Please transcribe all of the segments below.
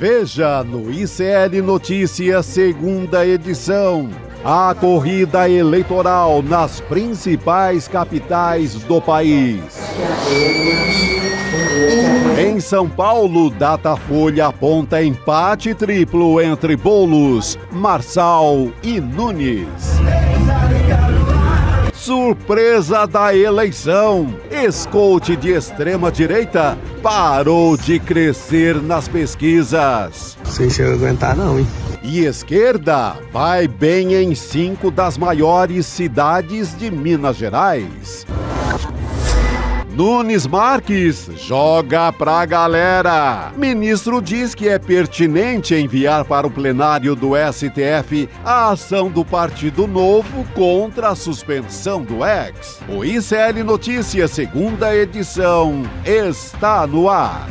Veja no ICL Notícias, segunda edição, a corrida eleitoral nas principais capitais do país. Em São Paulo, Datafolha aponta empate triplo entre Boulos, Marçal e Nunes. Surpresa da eleição. Ex-coach de extrema-direita parou de crescer nas pesquisas. Sem chega a aguentar não, hein? E esquerda vai bem em 5 das maiores cidades de Minas Gerais. Nunes Marques joga pra galera. Ministro diz que é pertinente enviar para o plenário do STF a ação do Partido Novo contra a suspensão do ex. O ICL Notícias, segunda edição, está no ar.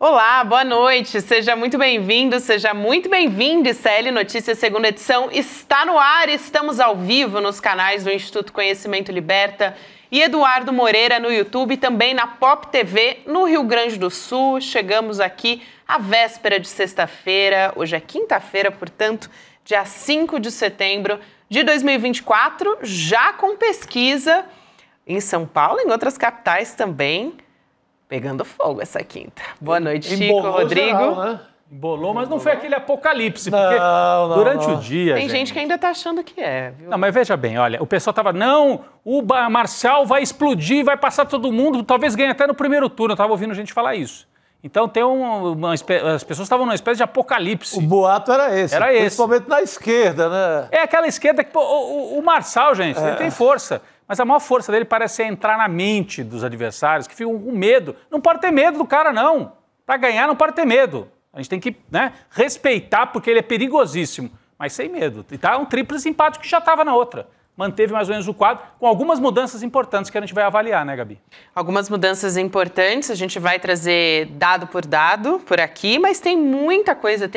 Olá, boa noite, seja muito bem-vindo, seja muito bem-vindo. ICL Notícias, segunda edição, está no ar. Estamos ao vivo nos canais do Instituto Conhecimento Liberta e Eduardo Moreira no YouTube, também na Pop TV no Rio Grande do Sul. Chegamos aqui à véspera de sexta-feira, hoje é quinta-feira, portanto, dia 5 de setembro de 2024, já com pesquisa em São Paulo e em outras capitais também. Pegando fogo essa quinta. Boa noite, Chico, Embolou Rodrigo. Geral, né? Embolou, mas não foi aquele apocalipse, porque durante o dia, Tem gente que ainda tá achando que é, viu? Não, mas veja bem, olha, o pessoal tava, não, o Marçal vai explodir, vai passar todo mundo, talvez ganhe até no primeiro turno, eu tava ouvindo gente falar isso. Então tem as pessoas estavam numa espécie de apocalipse. O boato era esse. Era esse. Principalmente na esquerda, né? É aquela esquerda que, pô, o Marçal, gente, ele tem força. Mas a maior força dele parece entrar na mente dos adversários, que ficam com medo. Não pode ter medo do cara, não. Para ganhar, não pode ter medo. A gente tem que, né, respeitar, porque ele é perigosíssimo, mas sem medo. E tá um tríplice empate que já estava na outra. Manteve mais ou menos o quadro, com algumas mudanças importantes que a gente vai avaliar, né, Gabi? Algumas mudanças importantes, a gente vai trazer dado por aqui, mas tem muita coisa.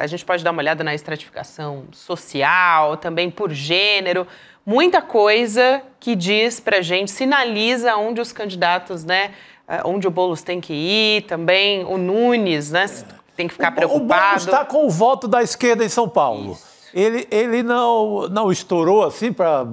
A gente pode dar uma olhada na estratificação social, também por gênero. Muita coisa que diz pra gente, sinaliza onde os candidatos, né, onde o Boulos tem que ir, também o Nunes, né, tem que ficar preocupado. O Boulos está com o voto da esquerda em São Paulo. Ele não estourou assim para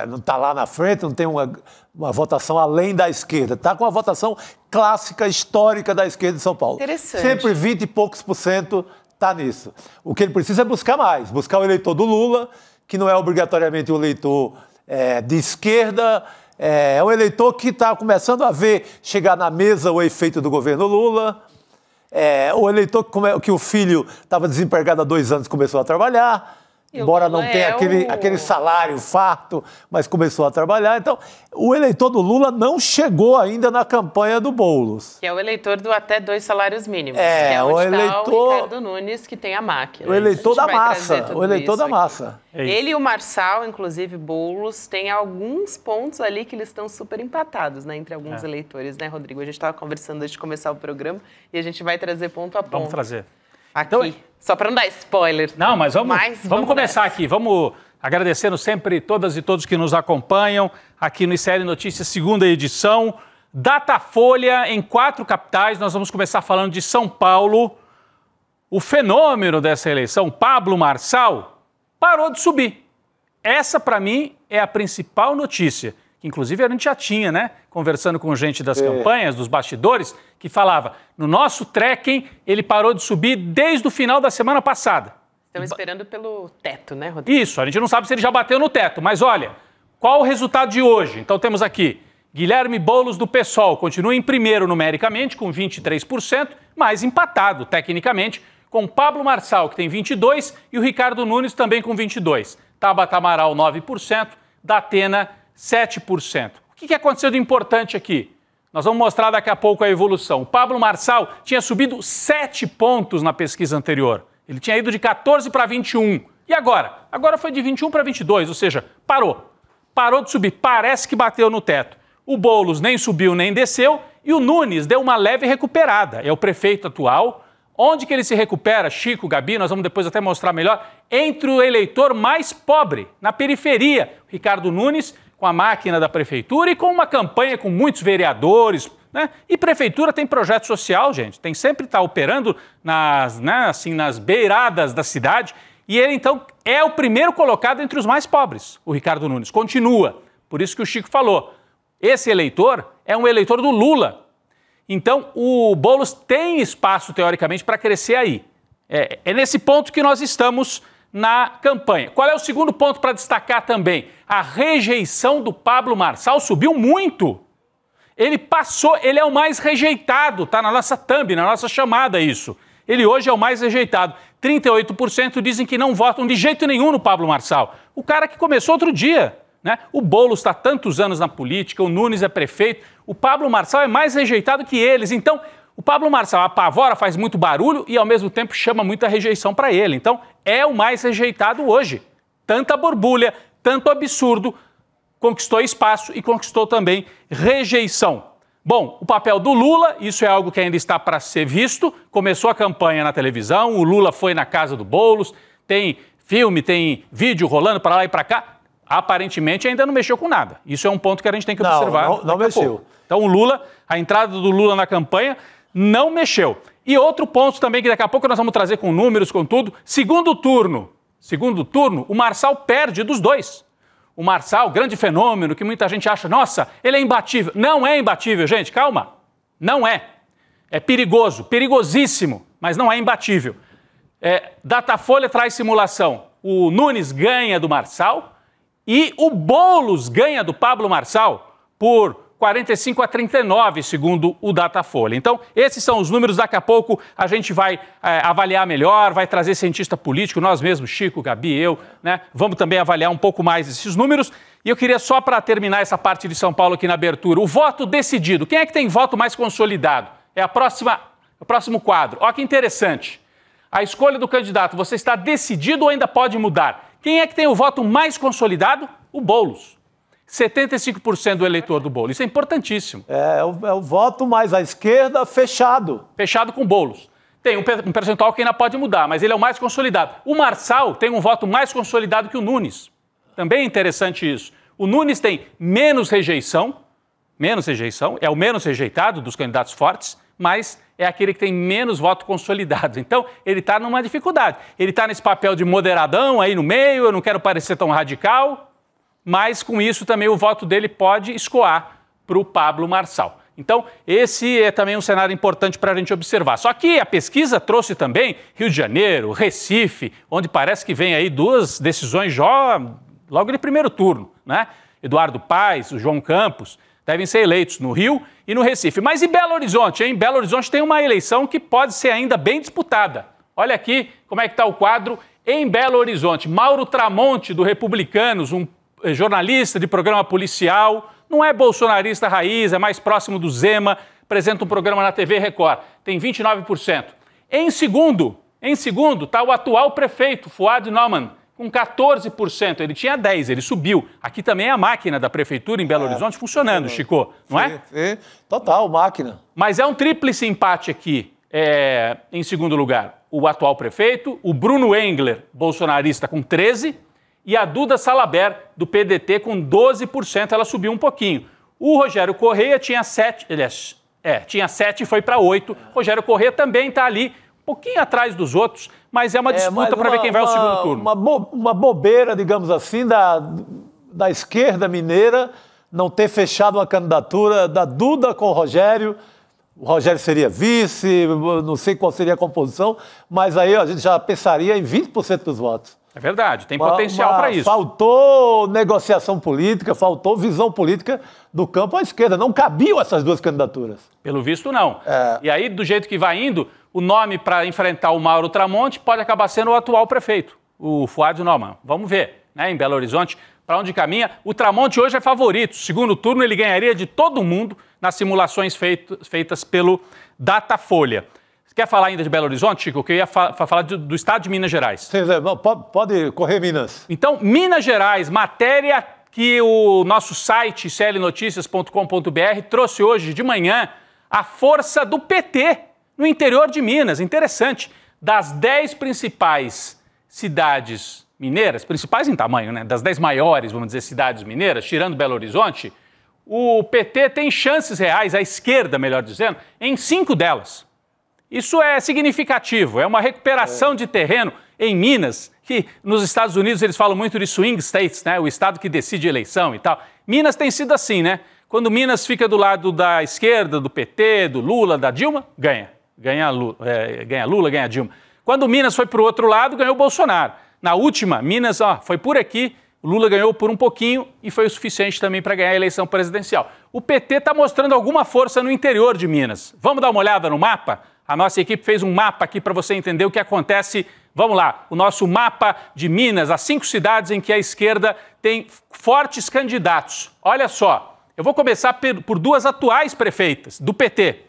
não estar lá na frente, não tem uma votação além da esquerda. Está com a votação clássica, histórica da esquerda em São Paulo. Interessante. Sempre 20 e poucos % está nisso. O que ele precisa é buscar mais, buscar o eleitor do Lula, que não é obrigatoriamente o eleitor de esquerda, é um eleitor que está começando a ver chegar na mesa o efeito do governo Lula, o eleitor que o filho estava desempregado há 2 anos começou a trabalhar, embora não tenha aquele salário farto, mas começou a trabalhar. Então, o eleitor do Lula não chegou ainda na campanha do Boulos. Que é o eleitor do até 2 salários mínimos. Que é onde está o Ricardo Nunes, que tem a máquina. O eleitor da massa. O eleitor da massa. Ele e o Marçal, inclusive Boulos, tem alguns pontos ali que eles estão super empatados, né, entre alguns eleitores, né, Rodrigo? A gente estava conversando antes de começar o programa e a gente vai trazer ponto a ponto. Vamos trazer. Aqui, então, só para não dar spoiler. Não, mas vamos começar aqui. Vamos agradecendo sempre todas e todos que nos acompanham aqui no ICL Notícias, segunda edição. Datafolha em 4 capitais. Nós vamos começar falando de São Paulo. O fenômeno dessa eleição, Pablo Marçal, parou de subir. Essa, para mim, é a principal notícia. Que inclusive a gente já tinha, né, conversando com gente das campanhas, dos bastidores, que falava, no nosso trekking, ele parou de subir desde o final da semana passada. Estão esperando pelo teto, né, Rodrigo? Isso, a gente não sabe se ele já bateu no teto, mas olha, qual o resultado de hoje? Então temos aqui, Guilherme Boulos do PSOL, continua em primeiro numericamente, com 23%, mas empatado tecnicamente, com Pablo Marçal, que tem 22%, e o Ricardo Nunes também com 22%. Tabata Amaral, 9%, Datena, 7%. O que aconteceu de importante aqui? Nós vamos mostrar daqui a pouco a evolução. O Pablo Marçal tinha subido 7 pontos na pesquisa anterior. Ele tinha ido de 14 para 21. E agora? Agora foi de 21 para 22, ou seja, parou. Parou de subir, parece que bateu no teto. O Boulos nem subiu nem desceu e o Nunes deu uma leve recuperada. É o prefeito atual. Onde que ele se recupera, Chico, Gabi, nós vamos depois até mostrar melhor, entre o eleitor mais pobre, na periferia. Ricardo Nunes, com a máquina da prefeitura e com uma campanha com muitos vereadores, né? E prefeitura tem projeto social, gente, tem sempre estar operando nas beiradas da cidade. E ele, então, é o primeiro colocado entre os mais pobres, o Ricardo Nunes. Continua. Por isso que o Chico falou. Esse eleitor é um eleitor do Lula. Então, o Boulos tem espaço, teoricamente, para crescer aí. É nesse ponto que nós estamos na campanha. Qual é o segundo ponto para destacar também? A rejeição do Pablo Marçal subiu muito. Ele passou, ele é o mais rejeitado, tá na nossa thumb, na nossa chamada isso. Ele hoje é o mais rejeitado. 38% dizem que não votam de jeito nenhum no Pablo Marçal. O cara que começou outro dia, né? O Boulos está há tantos anos na política, o Nunes é prefeito, o Pablo Marçal é mais rejeitado que eles. Então, o Pablo Marçal apavora, faz muito barulho e, ao mesmo tempo, chama muita rejeição para ele. Então, é o mais rejeitado hoje. Tanta borbulha, tanto absurdo, conquistou espaço e conquistou também rejeição. Bom, o papel do Lula, isso é algo que ainda está para ser visto. Começou a campanha na televisão, o Lula foi na casa do Boulos, tem filme, tem vídeo rolando para lá e para cá. Aparentemente ainda não mexeu com nada. Isso é um ponto que a gente tem que observar. Não mexeu. Então o Lula, a entrada do Lula na campanha não mexeu. E outro ponto também que daqui a pouco nós vamos trazer com números, com tudo. Segundo turno, o Marçal perde dos dois. O Marçal, grande fenômeno, que muita gente acha, nossa, ele é imbatível. Não é imbatível, gente, calma. Não é. É perigoso, perigosíssimo, mas não é imbatível. Datafolha traz simulação. O Nunes ganha do Marçal e o Boulos ganha do Pablo Marçal por 45-39, segundo o Datafolha. Então, esses são os números. Daqui a pouco a gente vai avaliar melhor, vai trazer cientista político, nós mesmos, Chico, Gabi, eu, né? Vamos também avaliar um pouco mais esses números. E eu queria só, para terminar essa parte de São Paulo aqui na abertura, o voto decidido. Quem é que tem voto mais consolidado? É o próximo quadro. Olha que interessante. A escolha do candidato, você está decidido ou ainda pode mudar? Quem é que tem o voto mais consolidado? O Boulos. 75% do eleitor do Boulos. Isso é importantíssimo. É o voto mais à esquerda fechado. Fechado com o Boulos. Tem um percentual que ainda pode mudar, mas ele é o mais consolidado. O Marçal tem um voto mais consolidado que o Nunes. Também é interessante isso. O Nunes tem menos rejeição, é o menos rejeitado dos candidatos fortes, mas é aquele que tem menos voto consolidado. Então, ele está numa dificuldade. Ele está nesse papel de moderadão aí no meio, eu não quero parecer tão radical, mas com isso também o voto dele pode escoar para o Pablo Marçal. Então, esse é também um cenário importante para a gente observar. Só que a pesquisa trouxe também Rio de Janeiro, Recife, onde parece que vem aí duas decisões logo de primeiro turno, né? Eduardo Paes, o João Campos, devem ser eleitos no Rio e no Recife. Mas e Belo Horizonte, hein? Belo Horizonte tem uma eleição que pode ser ainda bem disputada. Olha aqui como é que está o quadro em Belo Horizonte. Mauro Tramonte, do Republicanos, um jornalista de programa policial, não é bolsonarista raiz, é mais próximo do Zema, apresenta um programa na TV Record, tem 29%. Em segundo está o atual prefeito, Fuad Nauman, com 14%. Ele tinha 10%, ele subiu. Aqui também é a máquina da prefeitura em Belo Horizonte funcionando, Chico, não é? Total, máquina. Mas é um tríplice empate aqui, em segundo lugar. O atual prefeito, o Bruno Engler, bolsonarista, com 13%, e a Duda Salabert, do PDT, com 12%, ela subiu um pouquinho. O Rogério Correia tinha 7%, tinha 7% e foi para 8%. Rogério Correia também está ali, um pouquinho atrás dos outros, mas é uma disputa para ver quem vai ao segundo turno. Uma bobeira, digamos assim, da esquerda mineira não ter fechado uma candidatura da Duda com o Rogério. O Rogério seria vice, não sei qual seria a composição, mas aí a gente já pensaria em 20% dos votos. É verdade, tem potencial para isso. Faltou negociação política, faltou visão política do campo à esquerda. Não cabiam essas duas candidaturas. Pelo visto, não. E aí, do jeito que vai indo, o nome para enfrentar o Mauro Tramonte pode acabar sendo o atual prefeito, o Fuad Nauman. Vamos ver, né, em Belo Horizonte, para onde caminha. O Tramonte hoje é favorito. Segundo turno, ele ganharia de todo mundo nas simulações feitas pelo Datafolha. Você quer falar ainda de Belo Horizonte, Chico? Que eu ia falar do estado de Minas Gerais. Sim, pode correr Minas. Então, Minas Gerais, matéria que o nosso site, clnoticias.com.br, trouxe hoje de manhã, a força do PT no interior de Minas. Interessante. Das 10 principais cidades mineiras, principais em tamanho, né? Das 10 maiores, vamos dizer, cidades mineiras, tirando Belo Horizonte, o PT tem chances reais, a esquerda, melhor dizendo, em 5 delas. Isso é significativo, é uma recuperação de terreno em Minas, que nos Estados Unidos eles falam muito de swing states, né? O estado que decide eleição e tal. Minas tem sido assim, né? Quando Minas fica do lado da esquerda, do PT, do Lula, da Dilma, ganha. Ganha Lula, ganha Dilma. Quando Minas foi para o outro lado, ganhou o Bolsonaro. Na última, Minas foi por aqui, o Lula ganhou por um pouquinho e foi o suficiente também para ganhar a eleição presidencial. O PT está mostrando alguma força no interior de Minas. Vamos dar uma olhada no mapa? A nossa equipe fez um mapa aqui para você entender o que acontece. Vamos lá, o nosso mapa de Minas, as 5 cidades em que a esquerda tem fortes candidatos. Olha só, eu vou começar por 2 atuais prefeitas do PT.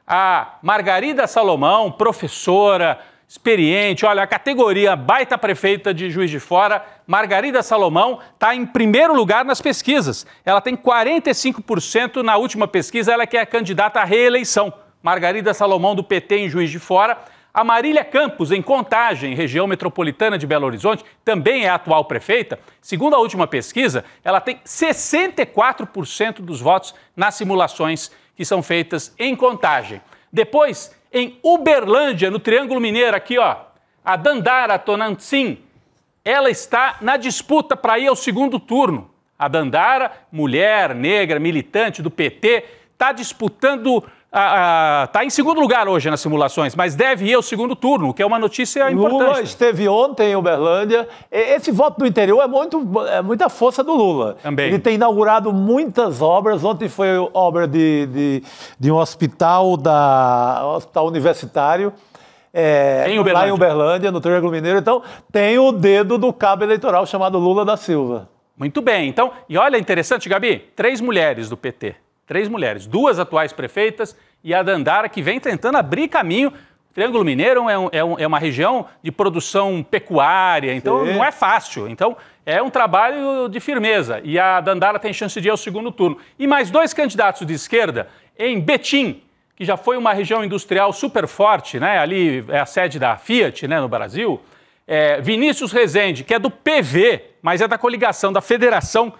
A Margarida Salomão, professora, experiente, olha, a categoria baita prefeita de Juiz de Fora, Margarida Salomão, está em primeiro lugar nas pesquisas. Ela tem 45% na última pesquisa, ela que é a candidata à reeleição. Margarida Salomão, do PT, em Juiz de Fora. A Marília Campos, em Contagem, região metropolitana de Belo Horizonte, também é a atual prefeita. Segundo a última pesquisa, ela tem 64% dos votos nas simulações que são feitas em Contagem. Depois, em Uberlândia, no Triângulo Mineiro, aqui, ó, a Dandara Tonantzin, ela está na disputa para ir ao segundo turno. A Dandara, mulher, negra, militante do PT, está disputando... Está em segundo lugar hoje nas simulações, mas deve ir ao segundo turno, o que é uma notícia importante. Lula esteve ontem em Uberlândia. Esse voto do interior é muita força do Lula. Também. Ele tem inaugurado muitas obras. Ontem foi obra de um hospital universitário. Lá em Uberlândia, no Triângulo Mineiro. Então, tem o dedo do cabo eleitoral chamado Lula da Silva. Muito bem. Então, e olha, interessante, Gabi, 3 mulheres do PT. 3 mulheres, 2 atuais prefeitas e a Dandara, que vem tentando abrir caminho. O Triângulo Mineiro é uma região de produção pecuária, então não é fácil. Então, é um trabalho de firmeza. E a Dandara tem chance de ir ao segundo turno. E mais 2 candidatos de esquerda em Betim, que já foi uma região industrial super forte, né? Ali é a sede da Fiat, né, no Brasil. Vinícius Rezende, que é do PV, mas é da coligação, da federação,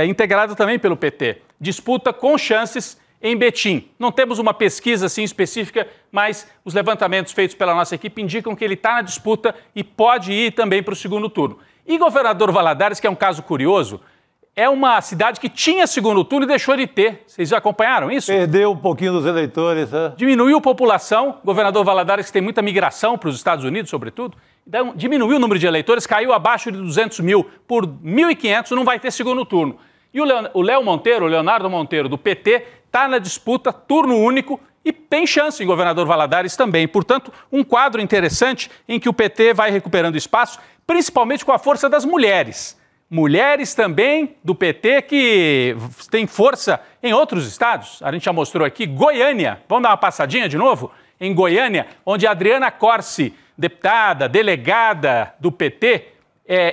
integrada também pelo PT. Disputa com chances em Betim. Não temos uma pesquisa assim específica, mas os levantamentos feitos pela nossa equipe indicam que ele está na disputa e pode ir também para o segundo turno. E Governador Valadares, que é um caso curioso, é uma cidade que tinha segundo turno e deixou de ter. Vocês já acompanharam isso? Perdeu um pouquinho dos eleitores. Diminuiu a população. Governador Valadares, que tem muita migração para os Estados Unidos, sobretudo. Então, diminuiu o número de eleitores, caiu abaixo de 200 mil. Por 1.500 não vai ter segundo turno. E o Leonardo Monteiro, do PT, está na disputa, turno único, e tem chance em Governador Valadares também. Portanto, um quadro interessante em que o PT vai recuperando espaço, principalmente com a força das mulheres. Mulheres também do PT que tem força em outros estados. A gente já mostrou aqui, Goiânia. Vamos dar uma passadinha de novo? Em Goiânia, onde a Adriana Corsi, deputada, delegada do PT,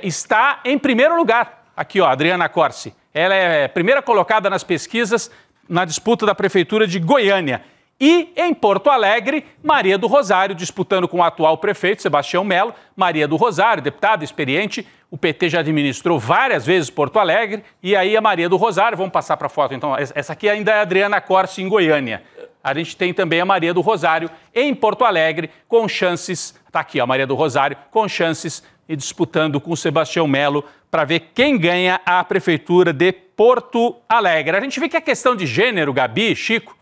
está em primeiro lugar. Aqui, ó, Adriana Corsi. Ela é a primeira colocada nas pesquisas na disputa da Prefeitura de Goiânia. E em Porto Alegre, Maria do Rosário, disputando com o atual prefeito, Sebastião Melo. Maria do Rosário, deputada experiente, o PT já administrou várias vezes Porto Alegre. E aí a Maria do Rosário, vamos passar para a foto então, essa aqui ainda é a Adriana Corsi em Goiânia. A gente tem também a Maria do Rosário em Porto Alegre, com chances, está aqui a Maria do Rosário, com chances e disputando com o Sebastião Melo para ver quem ganha a Prefeitura de Porto Alegre. A gente vê que a questão de gênero, Gabi, Chico,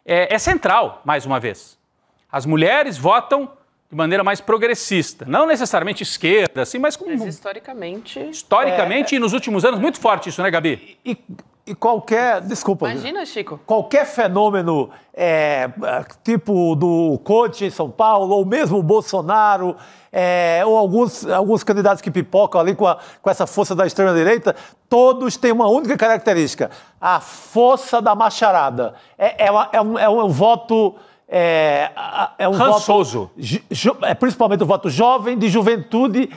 é central, mais uma vez. As mulheres votam de maneira mais progressista, não necessariamente esquerda, assim, mas como... Mas historicamente... Historicamente e nos últimos anos, muito forte isso, né, Gabi? E qualquer... Desculpa. Imagina, Chico. Qualquer fenômeno, tipo do Conte em São Paulo, ou mesmo o Bolsonaro, ou alguns candidatos que pipocam ali com essa força da extrema-direita, todos têm uma única característica: a força da macharada. É um voto... rançoso. Principalmente o voto jovem, de juventude,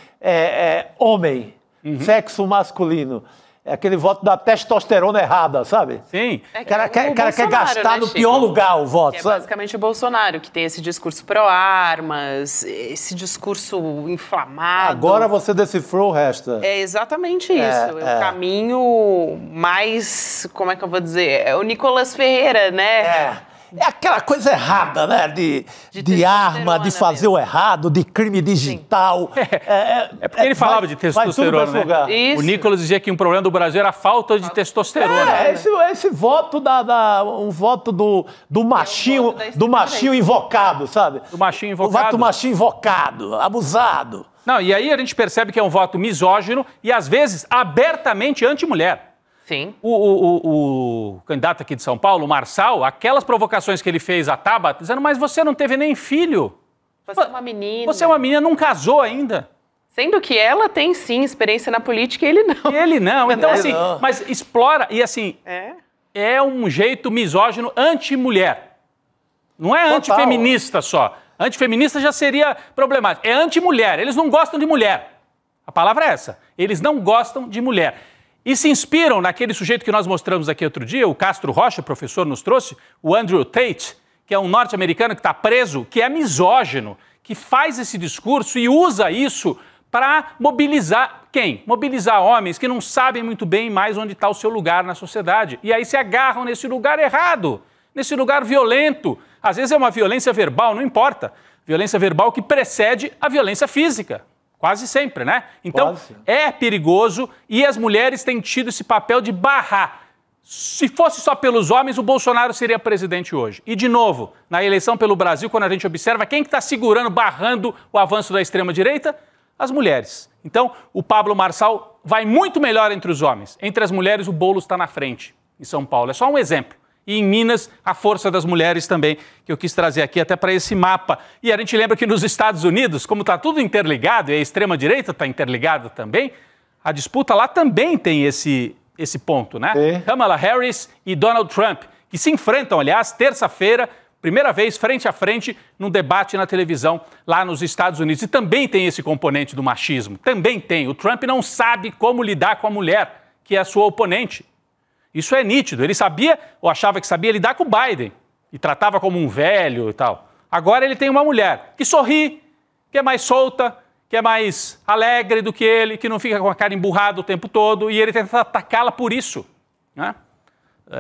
homem, sexo masculino. É aquele voto da testosterona errada, sabe? Sim. O cara quer gastar no pior lugar o voto, que sabe? É basicamente o Bolsonaro, que tem esse discurso pró-armas, esse discurso inflamado. Agora você decifrou o resto. É exatamente isso. É o caminho mais, como é que eu vou dizer? É o Nicolas Ferreira, né? É aquela coisa errada, né? De arma, de fazer o errado, de crime digital. É porque ele falava de testosterona, né? Isso. O Nicolas dizia que um problema do Brasil era a falta de testosterona. Esse voto um voto do machinho, invocado, sabe? Do machinho invocado. O voto do machinho invocado, abusado. Não, e aí a gente percebe que é um voto misógino e, às vezes, abertamente anti-mulher. Sim. O candidato aqui de São Paulo, o Marçal, aquelas provocações que ele fez à Tabata, dizendo, mas você não teve nem filho. Você é uma menina. Você é uma menina, não casou ainda. Sendo que ela tem, sim, experiência na política e ele não. E ele não. Então, assim, mas explora, e assim, é um jeito misógino anti-mulher. Não é antifeminista só. Antifeminista já seria problemático. É anti-mulher. Eles não gostam de mulher. A palavra é essa. Eles não gostam de mulher. E se inspiram naquele sujeito que nós mostramos aqui outro dia, o Castro Rocha, professor, nos trouxe, o Andrew Tate, que é um norte-americano que está preso, que é misógino, que faz esse discurso e usa isso para mobilizar quem? Mobilizar homens que não sabem muito bem mais onde está o seu lugar na sociedade. E aí se agarram nesse lugar errado, nesse lugar violento. Às vezes é uma violência verbal, não importa. Violência verbal que precede a violência física. Quase sempre, né? Então, é perigoso e as mulheres têm tido esse papel de barrar. Se fosse só pelos homens, o Bolsonaro seria presidente hoje. E, de novo, na eleição pelo Brasil, quando a gente observa quem que está segurando, barrando o avanço da extrema-direita, as mulheres. Então, o Pablo Marçal vai muito melhor entre os homens. Entre as mulheres, o Boulos está na frente, em São Paulo. É só um exemplo. E em Minas, a força das mulheres também, que eu quis trazer aqui até para esse mapa. E a gente lembra que nos Estados Unidos, como está tudo interligado, e a extrema-direita está interligada também, a disputa lá também tem esse ponto, né? Kamala Harris e Donald Trump, que se enfrentam, aliás, terça-feira, primeira vez, frente a frente, num debate na televisão lá nos Estados Unidos. E também tem esse componente do machismo. Também tem. O Trump não sabe como lidar com a mulher, que é a sua oponente. Isso é nítido. Ele sabia, ou achava que sabia, lidar com o Biden. E tratava como um velho e tal. Agora ele tem uma mulher que sorri, que é mais solta, que é mais alegre do que ele, que não fica com a cara emburrada o tempo todo, e ele tenta atacá-la por isso, né?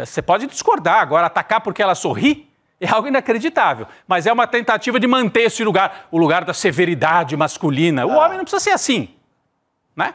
Você pode discordar, agora atacar porque ela sorri é algo inacreditável. Mas é uma tentativa de manter esse lugar, o lugar da severidade masculina. O homem não precisa ser assim, né?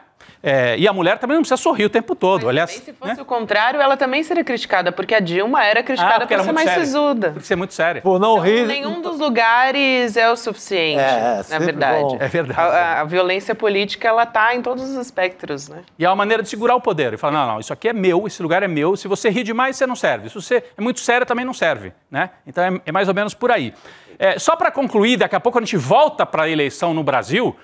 E a mulher também não precisa sorrir o tempo todo. Mas aliás, se fosse o contrário, ela também seria criticada, porque a Dilma era criticada por ser mais sisuda. Por ser muito séria. Por não rir. Nenhum dos lugares é o suficiente, na verdade. Bom. É verdade. A violência política, ela tá em todos os espectros, né? E é uma maneira de segurar o poder. E falar, não, isso aqui é meu, esse lugar é meu. Se você rir demais, você não serve. Se você é muito sério, também não serve, né? Então é mais ou menos por aí. Só para concluir, daqui a pouco a gente volta para a eleição no Brasil.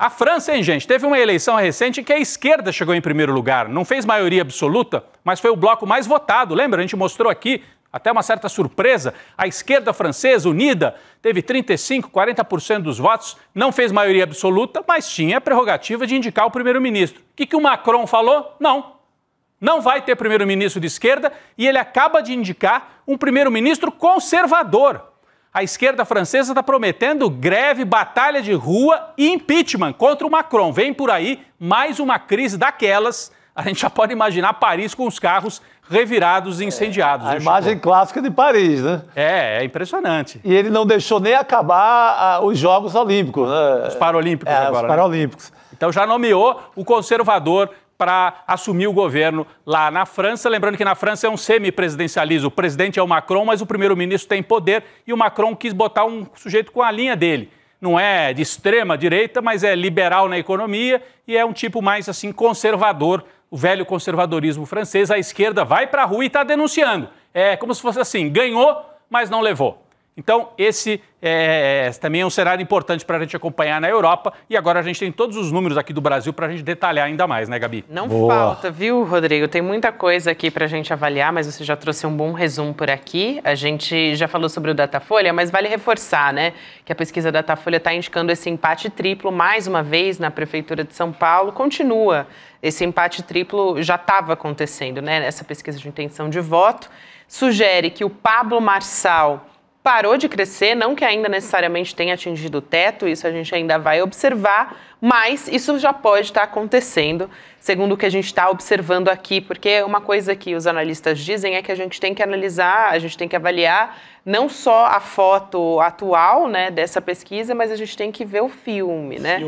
A França, hein, gente? Teve uma eleição recente em que a esquerda chegou em primeiro lugar. Não fez maioria absoluta, mas foi o bloco mais votado. Lembra? A gente mostrou aqui, até uma certa surpresa, a esquerda francesa unida teve 35%, 40% dos votos, não fez maioria absoluta, mas tinha a prerrogativa de indicar o primeiro-ministro. O que o Macron falou? Não vai ter primeiro-ministro de esquerda e ele acaba de indicar um primeiro-ministro conservador. A esquerda francesa está prometendo greve, batalha de rua e impeachment contra o Macron. Vem por aí mais uma crise daquelas. A gente já pode imaginar Paris com os carros revirados e incendiados. A imagem clássica de Paris, né? É impressionante. E ele não deixou nem acabar os Jogos Olímpicos, né? Os Paralímpicos agora. Os Paralímpicos. Né? Então já nomeou o conservador para assumir o governo lá na França. Lembrando que na França é um semipresidencialismo. O presidente é o Macron, mas o primeiro-ministro tem poder e o Macron quis botar um sujeito com a linha dele. Não é de extrema direita, mas é liberal na economia e é um tipo mais assim conservador, o velho conservadorismo francês. A esquerda vai para a rua e está denunciando. É como se fosse assim, ganhou, mas não levou. Então, esse também é um cenário importante para a gente acompanhar na Europa. E agora a gente tem todos os números aqui do Brasil para a gente detalhar ainda mais, né, Gabi? Não falta, viu, Rodrigo? Tem muita coisa aqui para a gente avaliar, mas você já trouxe um bom resumo por aqui. A gente já falou sobre o Datafolha, mas vale reforçar, né, que a pesquisa Datafolha está indicando esse empate triplo mais uma vez na Prefeitura de São Paulo. Continua. Esse empate triplo já estava acontecendo, né? Essa pesquisa de intenção de voto sugere que o Pablo Marçal parou de crescer, não que ainda necessariamente tenha atingido o teto, isso a gente ainda vai observar, mas isso já pode estar acontecendo, segundo o que a gente está observando aqui, porque uma coisa que os analistas dizem é que a gente tem que analisar, a gente tem que avaliar não só a foto atual, né, dessa pesquisa, mas a gente tem que ver o filme, né?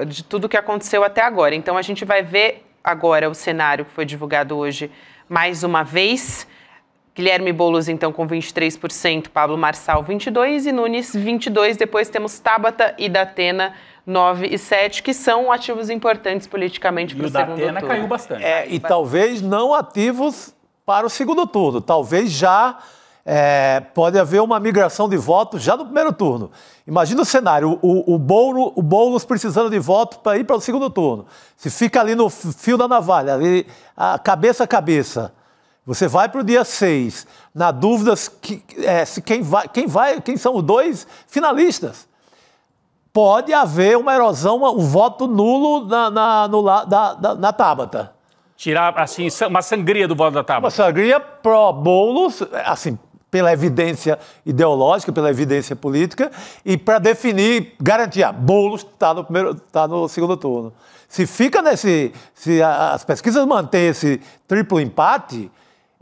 De tudo que aconteceu até agora. Então a gente vai ver agora o cenário que foi divulgado hoje mais uma vez. Guilherme Boulos, então, com 23%, Pablo Marçal, 22% e Nunes, 22%. Depois temos Tabata e Datena, 9% e 7%, que são ativos importantes politicamente para o segundo turno. E o Datena caiu bastante. E talvez não ativos para o segundo turno. Talvez já pode haver uma migração de votos já no primeiro turno. Imagina o cenário, o Boulos precisando de voto para ir para o segundo turno. Se fica ali no fio da navalha, ali, cabeça a cabeça. Você vai para o dia 6, na dúvida quem são os dois finalistas. Pode haver uma erosão, um voto nulo na Tabata. Tirar, assim, uma sangria do voto da Tabata. Uma sangria pró-Boulos, assim, pela evidência ideológica, pela evidência política, e para definir, garantir, Boulos está no segundo turno. Se as pesquisas mantêm esse triplo empate,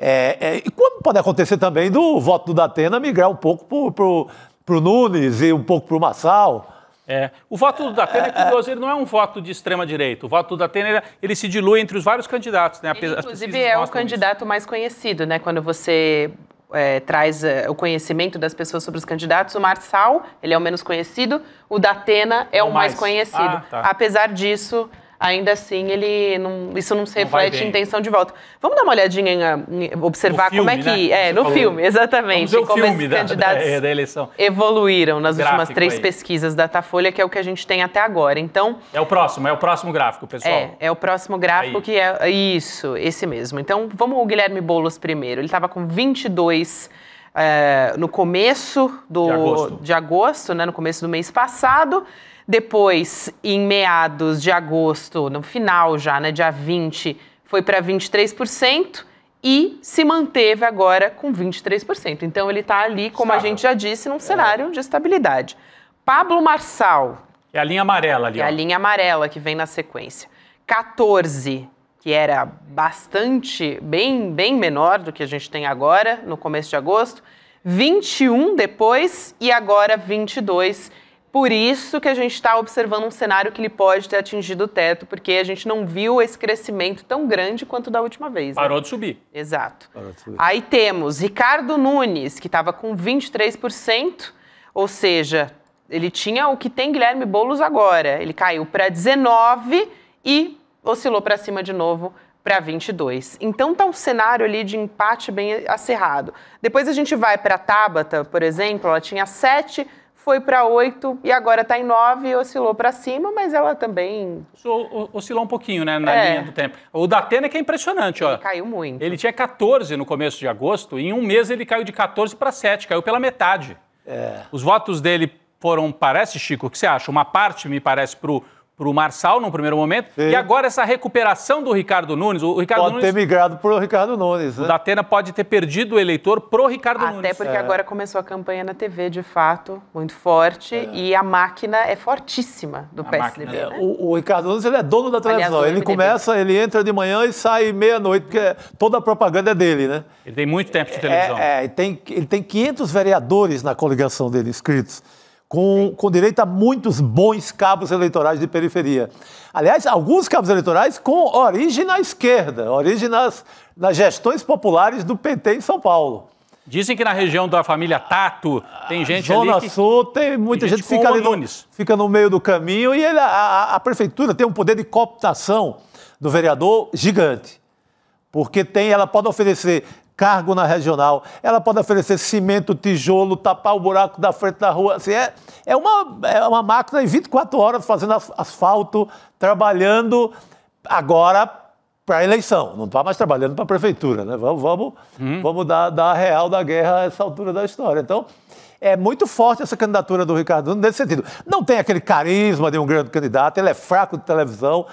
e quando pode acontecer também do voto do Datena migrar um pouco para o Nunes e um pouco para o Marçal. O voto do Datena é curioso, ele não é um voto de extrema-direita. O voto do Datena, ele se dilui entre os vários candidatos. Né? Ele, inclusive, é o candidato mais conhecido, né? Quando você traz o conhecimento das pessoas sobre os candidatos. O Marçal, ele é o menos conhecido. O Datena é o mais conhecido. Tá. Apesar disso, ainda assim, isso não se reflete em intenção de voto. Vamos dar uma olhadinha, observar filme, como é que... né? No filme, exatamente. Vamos ver como o filme esses candidatos da eleição evoluíram nas últimas 3 aí. pesquisas da Datafolha, que é o que a gente tem até agora. Então... É o próximo gráfico, pessoal. É o próximo gráfico aí. Que é isso, esse mesmo. Então, vamos o Guilherme Boulos primeiro. Ele estava com 22 no começo de agosto, né, no começo do mês passado. Depois, em meados de agosto, no final já, né, dia 20, foi para 23% e se manteve agora com 23%. Então, ele está ali, como a gente já disse, num cenário de estabilidade. Pablo Marçal. É a linha amarela ali. É a linha amarela que vem na sequência. 14%, que era bastante, bem menor do que a gente tem agora, no começo de agosto. 21% depois e agora 22%. Por isso que a gente está observando um cenário que ele pode ter atingido o teto, porque a gente não viu esse crescimento tão grande quanto da última vez. Né? Parou de subir. Exato. Aí temos Ricardo Nunes, que estava com 23%, ou seja, ele tinha o que tem Guilherme Boulos agora. Ele caiu para 19% e oscilou para cima de novo para 22%. Então está um cenário ali de empate bem acirrado. Depois a gente vai para a Tabata, por exemplo, ela tinha 7%, foi para 8% e agora está em 9% e oscilou para cima, mas ela também... Oscilou um pouquinho, né, na linha do tempo. O Datena que é impressionante, ó. Ele caiu muito. Ele tinha 14% no começo de agosto e em um mês ele caiu de 14% para 7%, caiu pela metade. Os votos dele foram, parece, Chico, o que você acha? Uma parte, me parece, para o Marçal, no primeiro momento, e agora essa recuperação do Ricardo Nunes. O Ricardo Nunes ter migrado para o Ricardo Nunes. Né? O Datena pode ter perdido o eleitor pro Ricardo Nunes. Até porque agora começou a campanha na TV, de fato, muito forte, e a máquina é fortíssima do PSDB. Né? O Ricardo Nunes, ele é dono da televisão. Aliás, ele entra de manhã e sai meia-noite, porque toda a propaganda é dele, né? Ele tem muito tempo de televisão. Ele tem 500 vereadores na coligação dele, inscritos. Com direito a muitos bons cabos eleitorais de periferia. Aliás, alguns cabos eleitorais com origem na esquerda, origem nas gestões populares do PT em São Paulo. Dizem que na região da família Tato tem gente Zona ali que... Sul, tem muita gente que fica no meio do caminho e a prefeitura tem um poder de cooptação do vereador gigante. Porque ela pode oferecer cargo na regional, ela pode oferecer cimento, tijolo, tapar o buraco da frente da rua. Assim, é uma máquina em 24 horas fazendo asfalto, trabalhando agora para a eleição. Não está mais trabalhando para a prefeitura, né? Vamos dar a real da guerra a essa altura da história. Então, é muito forte essa candidatura do Ricardo Nunes nesse sentido. Não tem aquele carisma de um grande candidato, ele é fraco de televisão,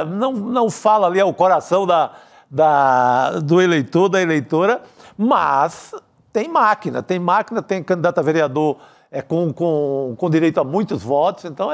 não fala ali ao coração do eleitor, da eleitora, mas tem máquina, tem candidato a vereador com direito a muitos votos, então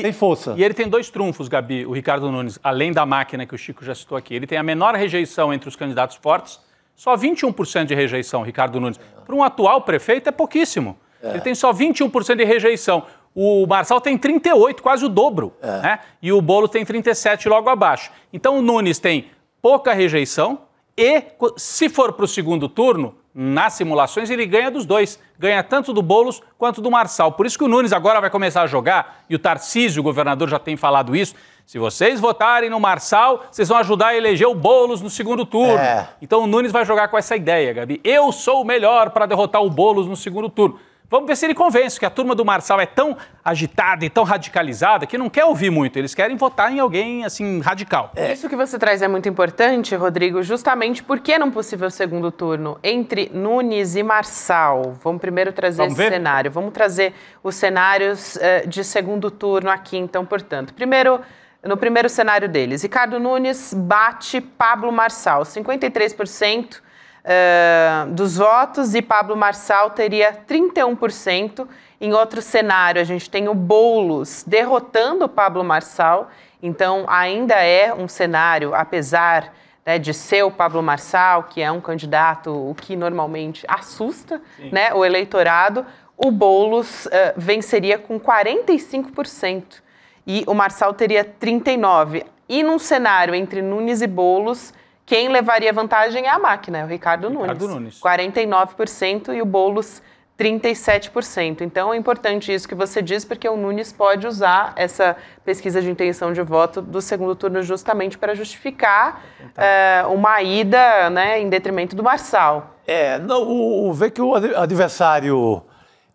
tem força. E ele tem 2 trunfos, Gabi, o Ricardo Nunes, além da máquina que o Chico já citou aqui. Ele tem a menor rejeição entre os candidatos fortes, só 21% de rejeição, Ricardo Nunes. Para um atual prefeito é pouquíssimo. Ele tem só 21% de rejeição. O Marçal tem 38%, quase o dobro. Né? E o Boulos tem 37% logo abaixo. Então o Nunes tem pouca rejeição e, se for para o segundo turno, nas simulações, ele ganha dos dois. Ganha tanto do Boulos quanto do Marçal. Por isso que o Nunes agora vai começar a jogar, e o Tarcísio, o governador, já tem falado isso. Se vocês votarem no Marçal, vocês vão ajudar a eleger o Boulos no segundo turno. Então o Nunes vai jogar com essa ideia, Gabi. Eu sou o melhor para derrotar o Boulos no segundo turno. Vamos ver se ele convence, que a turma do Marçal é tão agitada e tão radicalizada que não quer ouvir muito. Eles querem votar em alguém, assim, radical. Isso que você traz é muito importante, Rodrigo, justamente porque num possível segundo turno entre Nunes e Marçal. Vamos primeiro trazer esse cenário. Vamos trazer os cenários de segundo turno aqui, então, portanto. No primeiro cenário deles, Ricardo Nunes bate Pablo Marçal, 53%. Dos votos, e Pablo Marçal teria 31%. Em outro cenário, a gente tem o Boulos derrotando o Pablo Marçal, então ainda é um cenário, apesar, né, de ser o Pablo Marçal, que é um candidato, o que normalmente assusta, né, o eleitorado, o Boulos venceria com 45%, e o Marçal teria 39%. E num cenário entre Nunes e Boulos, quem levaria vantagem é a máquina, é o Ricardo Nunes. 49% e o Boulos 37%. Então é importante isso que você diz, porque o Nunes pode usar essa pesquisa de intenção de voto do segundo turno justamente para justificar uma ida, né, em detrimento do Marçal. Vê que o adversário...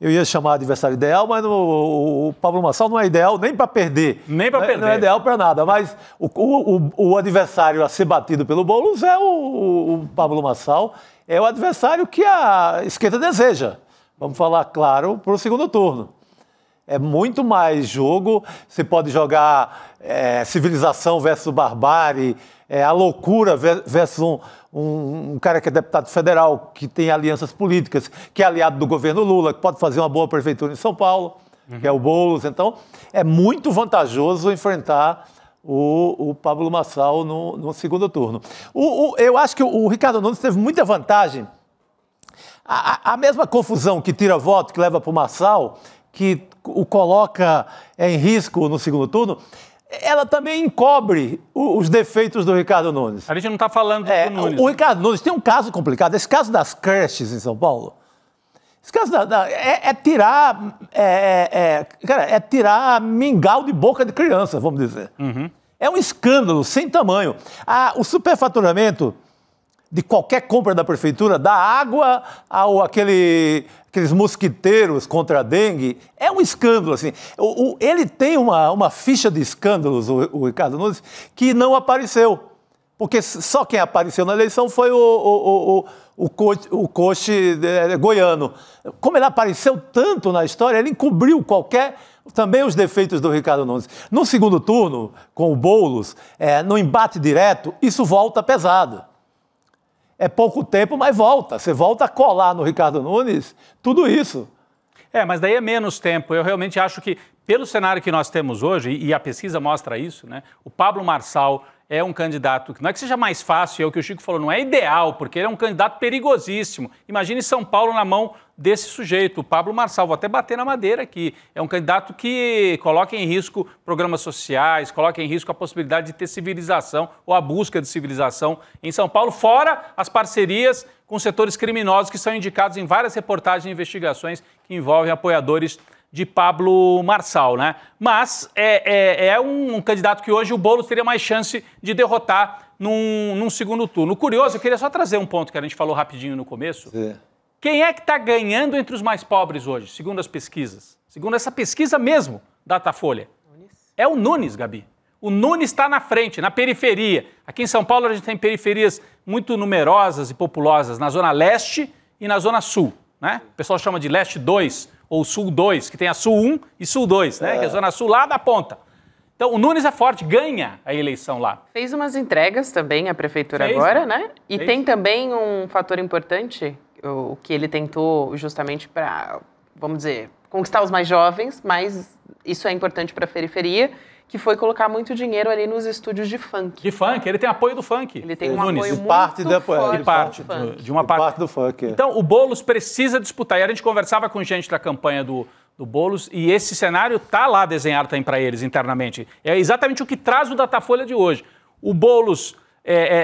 Eu ia chamar adversário ideal, mas o Pablo Marçal não é ideal nem para perder. Nem para perder. Não é ideal para nada. Mas o adversário a ser batido pelo Boulos é o Pablo Marçal. É o adversário que a esquerda deseja. Vamos falar, claro, para o segundo turno. É muito mais jogo. Você pode jogar civilização versus barbárie, a loucura versus um cara que é deputado federal, que tem alianças políticas, que é aliado do governo Lula, que pode fazer uma boa prefeitura em São Paulo, que é o Boulos. Então, é muito vantajoso enfrentar o Pablo Marçal no segundo turno. Eu acho que o Ricardo Nunes teve muita vantagem. A mesma confusão que tira voto, que leva para o Marçal, que o coloca em risco no segundo turno, ela também encobre os defeitos do Ricardo Nunes. A gente não está falando do Nunes. O Ricardo Nunes tem um caso complicado. Esse caso das creches em São Paulo, esse caso tirar mingau de boca de criança, vamos dizer. É um escândalo sem tamanho. O superfaturamento de qualquer compra da prefeitura, da água aqueles mosquiteiros contra a dengue, é um escândalo, assim. Ele tem uma ficha de escândalos, o Ricardo Nunes, que não apareceu. Porque só quem apareceu na eleição foi o coche goiano. Como ele apareceu tanto na história, ele encobriu também os defeitos do Ricardo Nunes. No segundo turno, com o Boulos, no embate direto, isso volta pesado. É pouco tempo, mas volta. Você volta a colar no Ricardo Nunes tudo isso. Mas daí é menos tempo. Eu realmente acho que, pelo cenário que nós temos hoje, e a pesquisa mostra isso, né? O Pablo Marçal é um candidato que não é que seja mais fácil, é o que o Chico falou, não é ideal, porque ele é um candidato perigosíssimo. Imagine São Paulo na mão desse sujeito, o Pablo Marçal. Vou até bater na madeira aqui. É um candidato que coloca em risco programas sociais, coloca em risco a possibilidade de ter civilização ou a busca de civilização em São Paulo, fora as parcerias com setores criminosos que são indicados em várias reportagens e investigações que envolvem apoiadores de Pablo Marçal, né? Mas é um candidato que hoje o Boulos teria mais chance de derrotar num segundo turno. O curioso, eu queria só trazer um ponto que a gente falou rapidinho no começo. Sim. Quem é que está ganhando entre os mais pobres hoje, segundo as pesquisas? Segundo essa pesquisa mesmo, Datafolha. É o Nunes, Gabi. O Nunes está na frente, na periferia. Aqui em São Paulo a gente tem periferias muito numerosas e populosas na Zona Leste e na Zona Sul, né? O pessoal chama de Leste 2 ou Sul 2, que tem a Sul 1 e Sul 2, né? Que é a Zona Sul lá da ponta. Então, o Nunes é forte, ganha a eleição lá. Fez umas entregas também à prefeitura Fez, agora, né? E Fez. tem também um fator importante, o que ele tentou justamente para, vamos dizer, conquistar os mais jovens, mas isso é importante para a periferia, que foi colocar muito dinheiro ali nos estúdios de funk. De funk, ele tem apoio do funk. Ele tem um Nunes. apoio de muito parte da- forte de parte do funk. de uma parte. Parte do funk. Então, o Boulos precisa disputar. E a gente conversava com gente da campanha do Boulos e esse cenário está lá desenhado também para eles internamente. É exatamente o que traz o Datafolha de hoje. O Boulos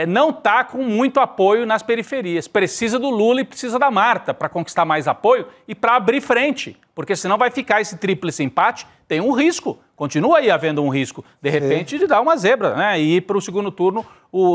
não está com muito apoio nas periferias. Precisa do Lula e precisa da Marta para conquistar mais apoio e para abrir frente. Porque senão vai ficar esse tríplice empate, tem um risco. Continua aí havendo um risco, de repente, de dar uma zebra, né? E ir para o segundo turno,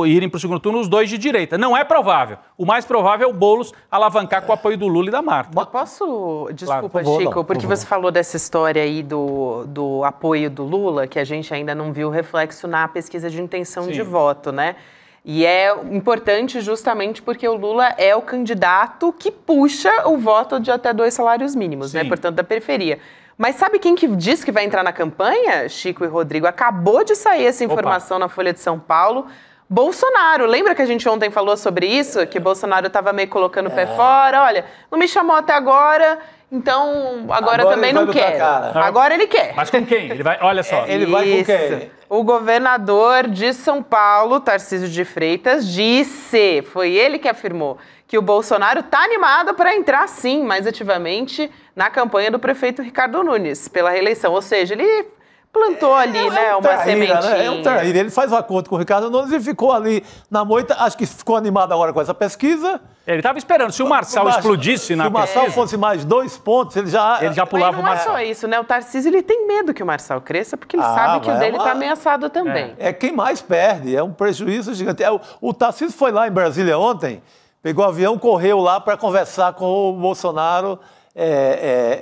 irem para o segundo turno os dois de direita. Não é provável. O mais provável é o Boulos alavancar com o apoio do Lula e da Marta. Eu posso... Desculpa, por favor, Chico, não, porque por você falou dessa história aí do apoio do Lula, que a gente ainda não viu reflexo na pesquisa de intenção Sim. de voto, né? E é importante justamente porque o Lula é o candidato que puxa o voto de até 2 salários mínimos, né? Sim. Portanto, da periferia. Mas sabe quem que diz que vai entrar na campanha, Chico e Rodrigo? Acabou de sair essa informação na Folha de São Paulo. Bolsonaro, lembra que a gente ontem falou sobre isso? Que Bolsonaro estava meio colocando o pé fora. Olha, não me chamou até agora, então agora também ele vai não botar a quer. cara. Agora ele quer. Mas com quem? Ele vai, olha só. Ele vai com quem? Isso. O governador de São Paulo, Tarcísio de Freitas, disse, foi ele que afirmou, que o Bolsonaro está animado para entrar, sim, mais ativamente na campanha do prefeito Ricardo Nunes pela reeleição. Ou seja, ele plantou ali, né, uma traíra, sementinha. né? É um traíra. Ele faz um acordo com o Ricardo Nunes e ficou ali na moita. Acho que ficou animado agora com essa pesquisa. Ele estava esperando. Se o Marçal explodisse na Se o Marçal pesquisa, fosse mais 2 pontos, ele já Mas pulava o não é Marçal. só isso, né? O Tarcísio, ele tem medo que o Marçal cresça, porque ele sabe que o vai dele uma- está ameaçado também. É quem mais perde, é um prejuízo gigante. O Tarcísio foi lá em Brasília ontem, pegou o avião, correu lá para conversar com o Bolsonaro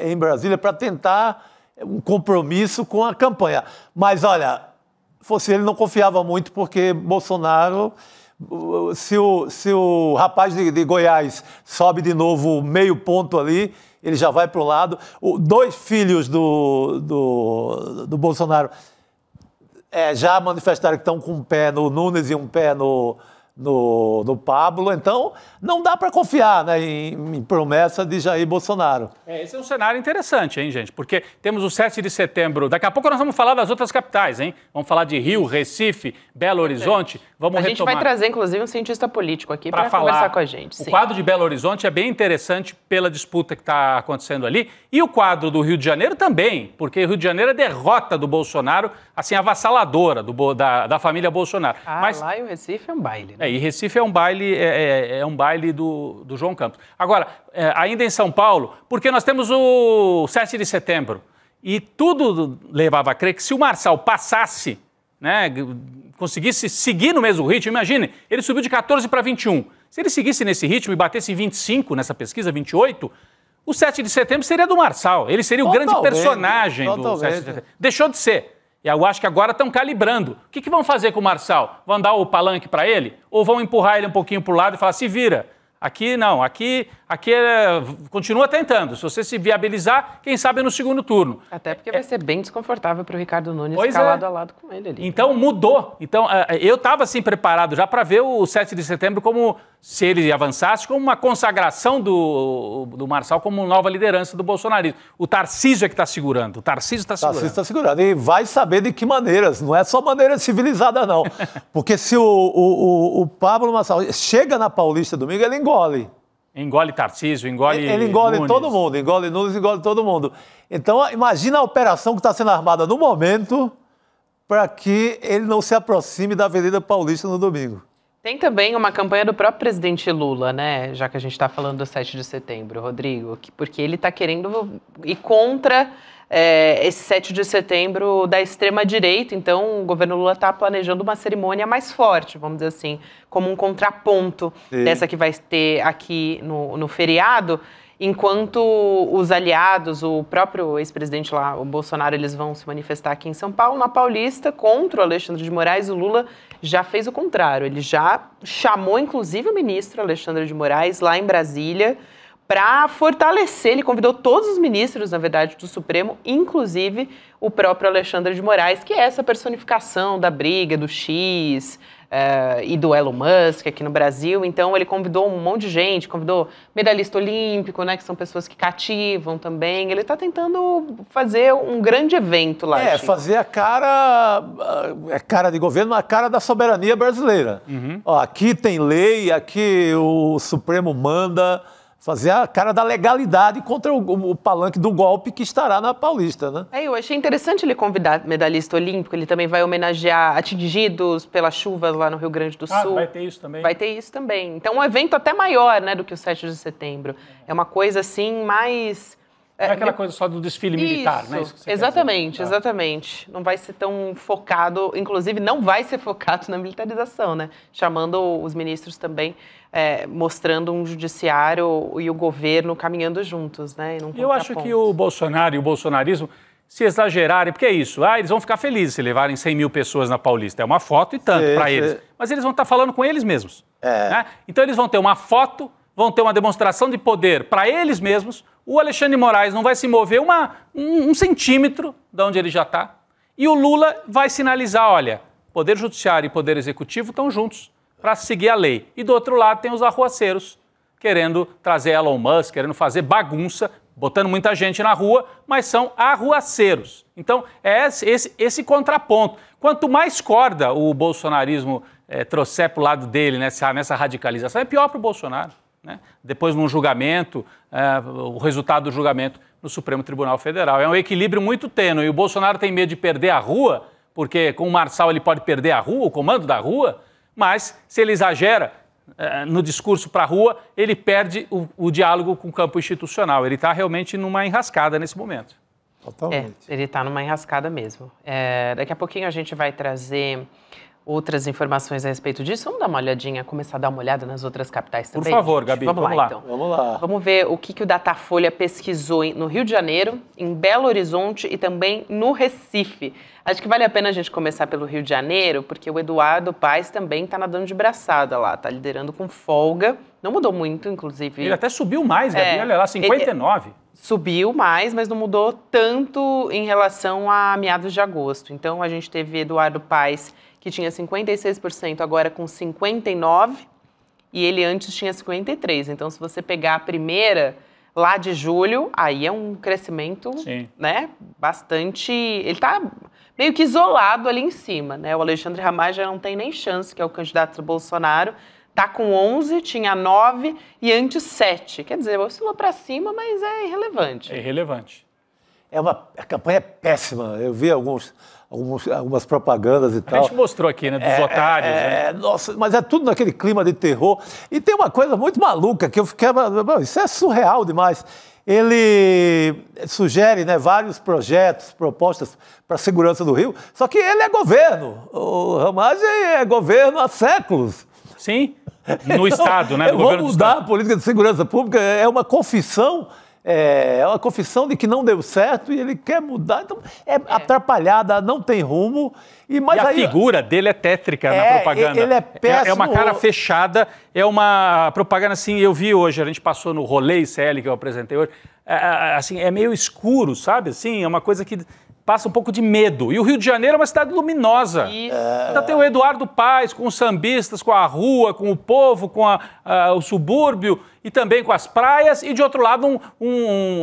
em Brasília para tentar um compromisso com a campanha. Mas, olha, fosse ele, não confiava muito, porque Bolsonaro, se o rapaz de Goiás sobe de novo meio ponto ali, ele já vai para o lado. 2 filhos do Bolsonaro já manifestaram que estão com um pé no Nunes e um pé no Pablo, então não dá para confiar, né, em promessa de Jair Bolsonaro. Esse é um cenário interessante, hein, gente? Porque temos o 7 de setembro. Daqui a pouco nós vamos falar das outras capitais, hein? Vamos falar de Rio, Recife, Belo Horizonte. Vamos A gente retomar vai trazer, inclusive, um cientista político aqui para para falar. conversar com a gente. O sim. quadro de Belo Horizonte é bem interessante pela disputa que está acontecendo ali. E o quadro do Rio de Janeiro também, porque o Rio de Janeiro é derrota do Bolsonaro, assim, avassaladora da família Bolsonaro. Mas lá e o Recife é um baile, né? e Recife é um baile do João Campos. Agora, ainda em São Paulo, porque nós temos o 7 de setembro, e tudo levava a crer que se o Marçal passasse, né, conseguisse seguir no mesmo ritmo, imagine, ele subiu de 14 para 21. Se ele seguisse nesse ritmo e batesse em 25 nessa pesquisa, 28, o 7 de setembro seria do Marçal. Ele seria o grande personagem do 7 de setembro. Deixou de ser. E eu acho que agora estão calibrando. O que vão fazer com o Marçal? Vão dar o palanque para ele? Ou vão empurrar ele um pouquinho para o lado e falar, se vira? Aqui não, aqui continua tentando. Se você se viabilizar, quem sabe no segundo turno. Até porque vai ser bem desconfortável para o Ricardo Nunes Pois ficar é. lado a lado com ele ali. Então mudou. Então eu estava assim preparado já para ver o 7 de setembro como, se ele avançasse, como uma consagração do Marçal como nova liderança do bolsonarismo. O Tarcísio é que está segurando. O Tarcísio está segurando. Tarcísio está segurando. E vai saber de que maneiras. Não é só maneira civilizada, não. Porque se o Pablo Marçal chega na Paulista domingo, ele engole. Engole Tarcísio, engole Ele engole Nunes. todo mundo, engole Nunes, engole todo mundo. Então, imagina a operação que está sendo armada no momento para que ele não se aproxime da Avenida Paulista no domingo. Tem também uma campanha do próprio presidente Lula, né? Já que a gente está falando do 7 de setembro, Rodrigo, porque ele está querendo ir contra esse 7 de setembro da extrema-direita. Então, o governo Lula está planejando uma cerimônia mais forte, vamos dizer assim, como um contraponto dessa que vai ter aqui no feriado. Enquanto os aliados, o próprio ex-presidente lá, o Bolsonaro, eles vão se manifestar aqui em São Paulo, na Paulista, contra o Alexandre de Moraes. O Lula já fez o contrário. Ele já chamou, inclusive, o ministro Alexandre de Moraes lá em Brasília para fortalecer. Ele convidou todos os ministros, na verdade, do Supremo, inclusive o próprio Alexandre de Moraes, que é essa personificação da briga, do X... e do Elon Musk aqui no Brasil. Então ele convidou um monte de gente, convidou medalhista olímpico, né, que são pessoas que cativam também. Ele está tentando fazer um grande evento lá. Chico. Fazer a cara de governo, a cara da soberania brasileira. Ó, aqui tem lei, aqui o Supremo manda. Fazer a cara da legalidade contra o palanque do golpe que estará na Paulista, né? Eu achei interessante ele convidar medalhista olímpico. Ele também vai homenagear atingidos pelas chuvas lá no Rio Grande do Sul. Vai ter isso também? Vai ter isso também. Então, um evento até maior, né, do que o 7 de setembro. É uma coisa, assim, mais... Não é aquela coisa só do desfile militar, né? Isso que exatamente, exatamente. Não vai ser tão focado, inclusive não vai ser focado na militarização, né? Chamando os ministros também, mostrando um judiciário e o governo caminhando juntos, né? Eu acho que o Bolsonaro e o bolsonarismo, se exagerarem, porque é isso, eles vão ficar felizes se levarem 100 mil pessoas na Paulista. É uma foto e tanto para eles. Mas eles vão estar falando com eles mesmos. Né? Então eles vão ter uma foto, vão ter uma demonstração de poder para eles mesmos. O Alexandre de Moraes não vai se mover um centímetro de onde ele já está. E o Lula vai sinalizar, olha, Poder Judiciário e Poder Executivo estão juntos para seguir a lei. E do outro lado tem os arruaceiros, querendo trazer Elon Musk, querendo fazer bagunça, botando muita gente na rua, mas são arruaceiros. Então, é esse contraponto. Quanto mais corda o bolsonarismo trouxer para o lado dele nessa radicalização, é pior para o Bolsonaro. Né? Depois, num julgamento, o resultado do julgamento no Supremo Tribunal Federal. É um equilíbrio muito tênue. E o Bolsonaro tem medo de perder a rua, porque com o Marçal ele pode perder a rua, o comando da rua, mas se ele exagera no discurso para a rua, ele perde o diálogo com o campo institucional. Ele está realmente numa enrascada nesse momento. Totalmente. Ele está numa enrascada mesmo. Daqui a pouquinho a gente vai trazer outras informações a respeito disso. Vamos dar uma olhadinha, começar a dar uma olhada nas outras capitais também? Por favor, Gabi, vamos lá. Então. Vamos lá. Vamos ver o que o Datafolha pesquisou no Rio de Janeiro, em Belo Horizonte e também no Recife. Acho que vale a pena a gente começar pelo Rio de Janeiro, porque o Eduardo Paes também está nadando de braçada lá, está liderando com folga. Não mudou muito, inclusive. Ele até subiu mais, Gabi, olha lá, 59. Subiu mais, mas não mudou tanto em relação a meados de agosto. Então, a gente teve Eduardo Paes, que tinha 56%, agora com 59%, e ele antes tinha 53%. Então, se você pegar a primeira lá de julho, aí é um crescimento, né, bastante... Ele está meio que isolado ali em cima, né? O Alexandre Ramagem já não tem nem chance, que é o candidato do Bolsonaro, está com 11, tinha 9 e antes 7. Quer dizer, oscilou para cima, mas é irrelevante. É irrelevante. A campanha é péssima. Eu vi algumas propagandas e tal. A gente mostrou aqui, né, dos otários. Né? Nossa, mas é tudo naquele clima de terror. E tem uma coisa muito maluca que eu ficava... Isso é surreal demais. Ele sugere, né, vários projetos, propostas para a segurança do Rio, só que ele é governo. O Ramagem é governo há séculos. Sim, no Estado, né? No governo do mudar Estado. a política de segurança pública é uma confissão. É uma confissão de que não deu certo e ele quer mudar. Então, atrapalhada, não tem rumo. Mas a figura dele é tétrica na propaganda. Ele é péssimo. É uma cara fechada, é uma propaganda assim, eu vi hoje, a gente passou no Rolê ICL que eu apresentei hoje, assim, é meio escuro, sabe? Assim, é uma coisa que passa um pouco de medo. E o Rio de Janeiro é uma cidade luminosa. Então tem o Eduardo Paes com os sambistas, com a rua, com o povo, com o subúrbio e também com as praias. E de outro lado,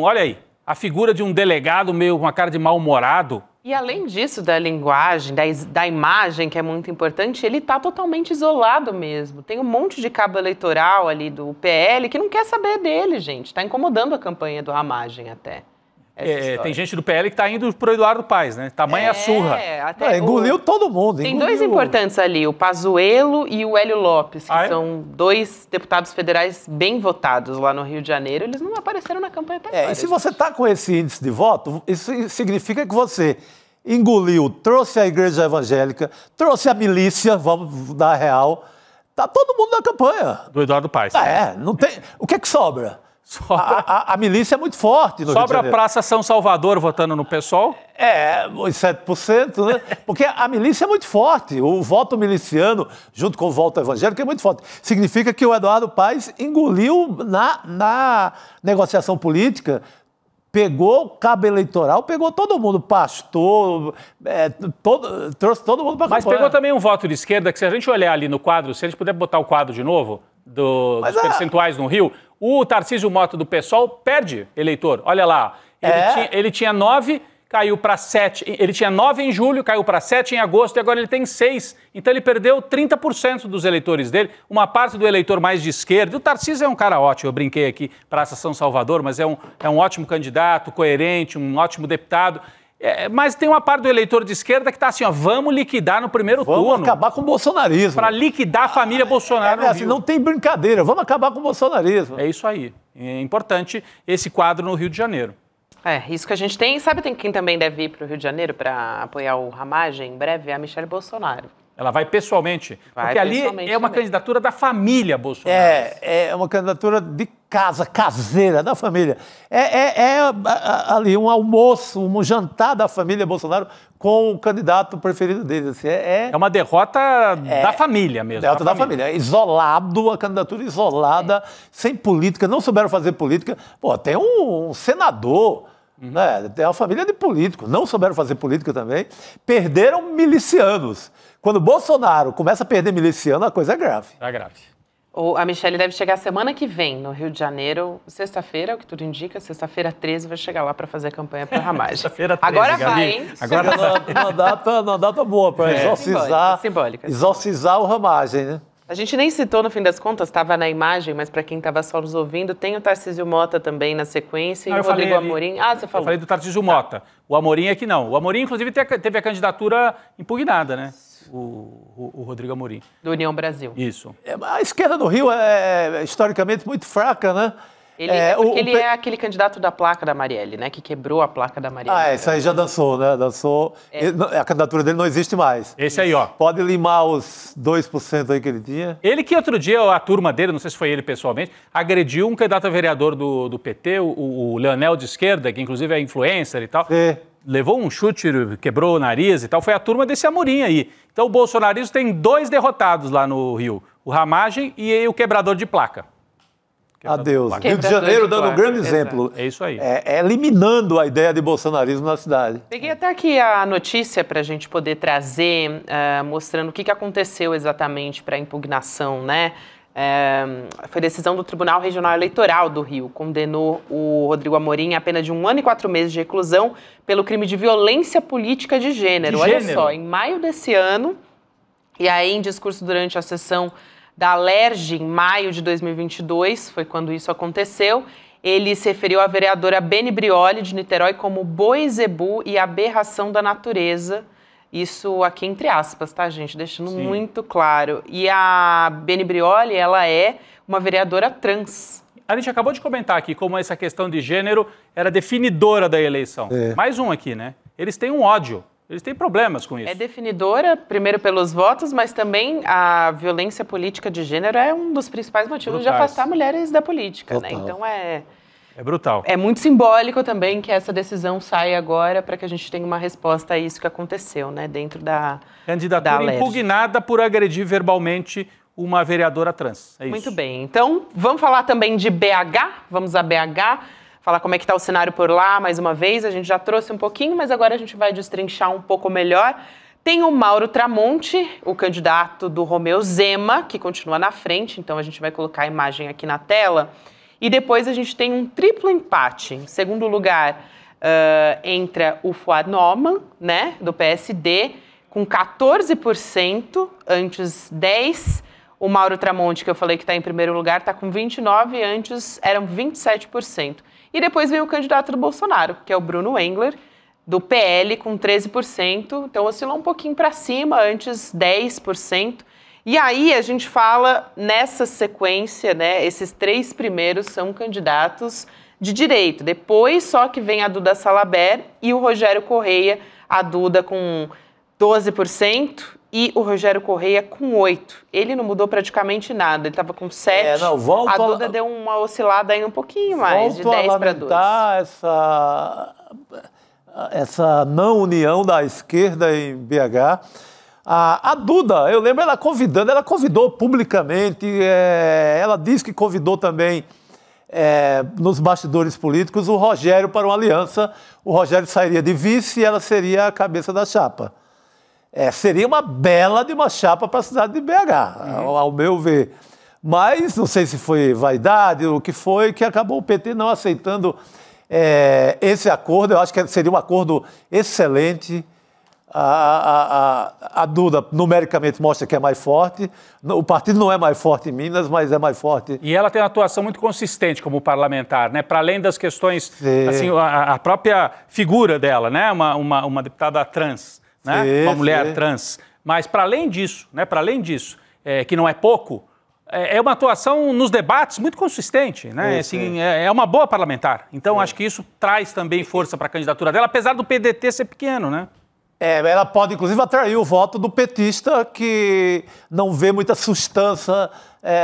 olha aí, a figura de um delegado meio com uma cara de mal-humorado. E além disso, da linguagem, da imagem, que é muito importante, ele está totalmente isolado mesmo. Tem um monte de cabo eleitoral ali do PL que não quer saber dele, gente. Está incomodando a campanha do Ramagem até. Tem gente do PL que está indo pro Eduardo Paes, né? Tamanha surra. Engoliu todo mundo. Tem dois importantes ali, o Pazuello e o Hélio Lopes, que são 2 deputados federais bem votados lá no Rio de Janeiro. Eles não apareceram na campanha até agora. E se você está com esse índice de voto, isso significa que você engoliu, trouxe a igreja evangélica, trouxe a milícia, vamos dar real. Tá todo mundo na campanha. Do Eduardo Paes. Não tem. O que sobra? A milícia é muito forte no Rio de Sobra a Janeiro. Praça São Salvador votando no PSOL? Os 7%, né? Porque a milícia é muito forte. O voto miliciano, junto com o voto evangélico, é muito forte. Significa que o Eduardo Paes engoliu na negociação política, pegou cabo eleitoral, pegou todo mundo, pastor, trouxe todo mundo para a campanha. Mas pegou também um voto de esquerda, que se a gente olhar ali no quadro, se a gente puder botar o quadro de novo, dos percentuais no Rio, o Tarcísio Mota do PSOL perde eleitor. Olha lá, ele tinha 9, caiu para 7. Ele tinha 9 em julho, caiu para 7 em agosto e agora ele tem 6. Então ele perdeu 30% dos eleitores dele, uma parte do eleitor mais de esquerda. O Tarcísio é um cara ótimo, eu brinquei aqui, Praça São Salvador, mas é um ótimo candidato, coerente, um ótimo deputado. Mas tem uma parte do eleitor de esquerda que está assim, vamos liquidar no primeiro turno. Vamos acabar com o bolsonarismo. Para liquidar a família Bolsonaro no Rio. Não tem brincadeira, vamos acabar com o bolsonarismo. É isso aí. É importante esse quadro no Rio de Janeiro. Isso que a gente tem. Sabe quem também deve ir para o Rio de Janeiro para apoiar o Ramagem em breve? É a Michelle Bolsonaro. Ela vai pessoalmente. Porque ali é uma candidatura da família Bolsonaro. É uma candidatura de casa, caseira, da família. Ali um almoço, um jantar da família Bolsonaro com o candidato preferido deles. Assim, é uma derrota da família mesmo. Derrota da família. Isolado, a candidatura isolada, sem política, não souberam fazer política. Tem um senador, né? Tem uma família de políticos, não souberam fazer política também. Perderam milicianos. Quando o Bolsonaro começa a perder miliciano, a coisa é grave. É grave. A Michelle deve chegar semana que vem no Rio de Janeiro, sexta-feira, o que tudo indica, sexta-feira 13 vai chegar lá para fazer a campanha para o Ramagem. Sexta-feira 13, agora Gabi. vai, hein? Agora uma data boa para simbólica. Exorcizar o Ramagem, né? A gente nem citou, no fim das contas, estava na imagem, mas para quem estava só nos ouvindo, tem o Tarcísio Mota também na sequência e o Rodrigo Amorim. Você falou. Eu falei do Tarcísio Mota. O Amorim aqui não. O Amorim, inclusive, teve a candidatura impugnada, né? O Rodrigo Amorim. Do União Brasil. Isso. A esquerda do Rio é historicamente muito fraca, né? Ele é aquele candidato da placa da Marielle, né? Que quebrou a placa da Marielle. Isso aí já dançou, né? A candidatura dele não existe mais. Esse aí, ó. Pode limar os 2% aí que ele tinha. Ele que outro dia, a turma dele, não sei se foi ele pessoalmente, agrediu um candidato a vereador do PT, o Leonel de esquerda, que inclusive é influencer e tal. Sim. Levou um chute, quebrou o nariz e tal. Foi a turma desse Amorim aí. Então o bolsonarismo tem 2 derrotados lá no Rio. O Ramagem e o quebrador de placa. Adeus. Rio de Janeiro dando um grande exemplo. É isso aí. Eliminando a ideia de bolsonarismo na cidade. Peguei até aqui a notícia para a gente poder trazer, mostrando o que aconteceu exatamente para a impugnação, né? Foi decisão do Tribunal Regional Eleitoral do Rio, condenou o Rodrigo Amorim a pena de 1 ano e 4 meses de reclusão pelo crime de violência política de gênero. Olha só, em maio desse ano, e aí em discurso durante a sessão da Alerj, em maio de 2022, foi quando isso aconteceu, ele se referiu à vereadora Beni Brioli, de Niterói, como boi zebu e aberração da natureza. Isso aqui entre aspas, tá, gente? Deixando muito claro. E a Beni Brioli, ela é uma vereadora trans. A gente acabou de comentar aqui como essa questão de gênero era definidora da eleição. Mais um aqui, né? Eles têm um ódio. Eles têm problemas com isso. É definidora, primeiro pelos votos, mas também a violência política de gênero é um dos principais motivos de afastar mulheres da política, né? Então é brutal. É muito simbólico também que essa decisão saia agora para que a gente tenha uma resposta a isso que aconteceu, né? Dentro da candidatura impugnada por agredir verbalmente uma vereadora trans. É isso. Muito bem. Então, vamos falar também de BH. Vamos a BH. Falar como é que está o cenário por lá, mais uma vez. A gente já trouxe um pouquinho, mas agora a gente vai destrinchar um pouco melhor. Tem o Mauro Tramonte, o candidato do Romeu Zema, que continua na frente. Então, a gente vai colocar a imagem aqui na tela. E depois a gente tem um triplo empate. Em segundo lugar, entra o Fuad Noman, né, do PSD, com 14%, antes 10%. O Mauro Tramonte, que eu falei que está em primeiro lugar, está com 29%, antes eram 27%. E depois veio o candidato do Bolsonaro, que é o Bruno Engler, do PL, com 13%. Então oscilou um pouquinho para cima, antes 10%. E aí a gente fala nessa sequência, né? Esses 3 primeiros são candidatos de direita. Depois só que vem a Duda Salabert e o Rogério Correia, a Duda com 12% e o Rogério Correia com 8%. Ele não mudou praticamente nada, ele estava com 7%. A Duda deu uma oscilada aí um pouquinho mais, de 10 para 2. Essa não união da esquerda em BH. A Duda, eu lembro ela convidou publicamente, ela disse que convidou também nos bastidores políticos o Rogério para uma aliança. O Rogério sairia de vice e ela seria a cabeça da chapa. Seria uma bela de uma chapa para a cidade de BH, ao meu ver. Mas não sei se foi vaidade ou o que foi, que acabou o PT não aceitando esse acordo. Eu acho que seria um acordo excelente. A Duda, numericamente, mostra que é mais forte. O partido não é mais forte em Minas, mas é mais forte. E ela tem uma atuação muito consistente como parlamentar, né? Para além das questões, assim, a própria figura dela, né? Uma deputada trans, né? Uma mulher trans. Mas para além disso, né? Para além disso, que não é pouco, é uma atuação nos debates muito consistente, né? Assim, é uma boa parlamentar. Então, acho que isso traz também força para a candidatura dela, apesar do PDT ser pequeno, né? Ela pode, inclusive, atrair o voto do petista, que não vê muita substância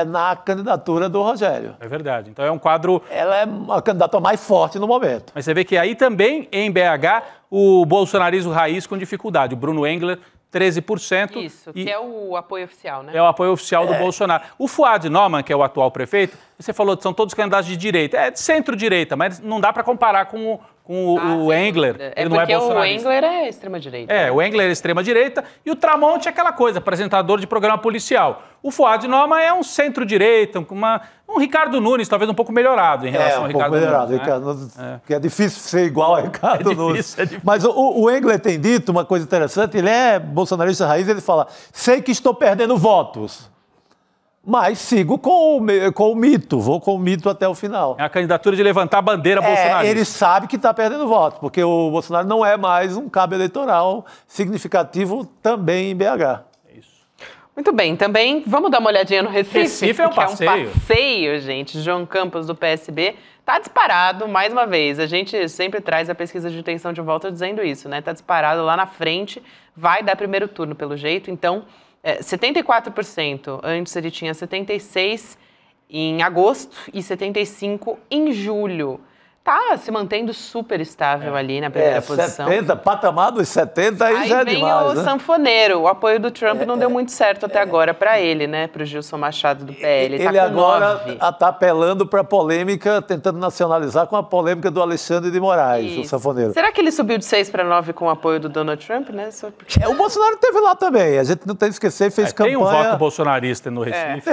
na candidatura do Rogério. É verdade. Então é um quadro... Ela é a candidata mais forte no momento. Mas você vê que aí também, em BH, o bolsonarismo raiz com dificuldade. O Bruno Engler, 13%. Isso, que é o apoio oficial, né? É o apoio oficial do Bolsonaro. O Fuad Noman, que é o atual prefeito, você falou que são todos candidatos de direita. É de centro-direita, mas não dá para comparar com o Engler. Ele não é bolsonarista. O Engler é extrema-direita. O Engler é extrema-direita e o Tramonte é aquela coisa, apresentador de programa policial. O Fuad Noman é um centro-direita, um Ricardo Nunes, talvez um pouco melhorado em relação ao Ricardo Nunes. Ricardo Nunes, que é difícil ser igual a Ricardo Nunes. Mas o Engler tem dito uma coisa interessante, ele é bolsonarista raiz, ele fala, sei que estou perdendo votos, mas sigo com o mito, vou com o mito até o final. É a candidatura de levantar a bandeira bolsonarista. Ele sabe que está perdendo votos, porque o Bolsonaro não é mais um cabo eleitoral significativo também em BH. Muito bem, também vamos dar uma olhadinha no Recife. Recife é um passeio. É um passeio, gente. João Campos, do PSB, está disparado mais uma vez. A gente sempre traz a pesquisa de intenção de voto dizendo isso, né? Está disparado lá na frente, vai dar primeiro turno pelo jeito. Então, 74%. Antes ele tinha 76% em agosto e 75% em julho. Tá se mantendo super estável ali na primeira posição. 70, patamar dos 70 aí já é demais, né? Aí vem o sanfoneiro. O apoio do Trump não deu muito certo até agora para ele, né? Para o Gilson Machado do PL. Ele agora está apelando para a polêmica, tentando nacionalizar com a polêmica do Alexandre de Moraes, o sanfoneiro. Será que ele subiu de 6 para 9 com o apoio do Donald Trump, né? Só porque... O Bolsonaro esteve lá também. A gente não tem que esquecer, fez campanha... Tem um voto bolsonarista no Recife.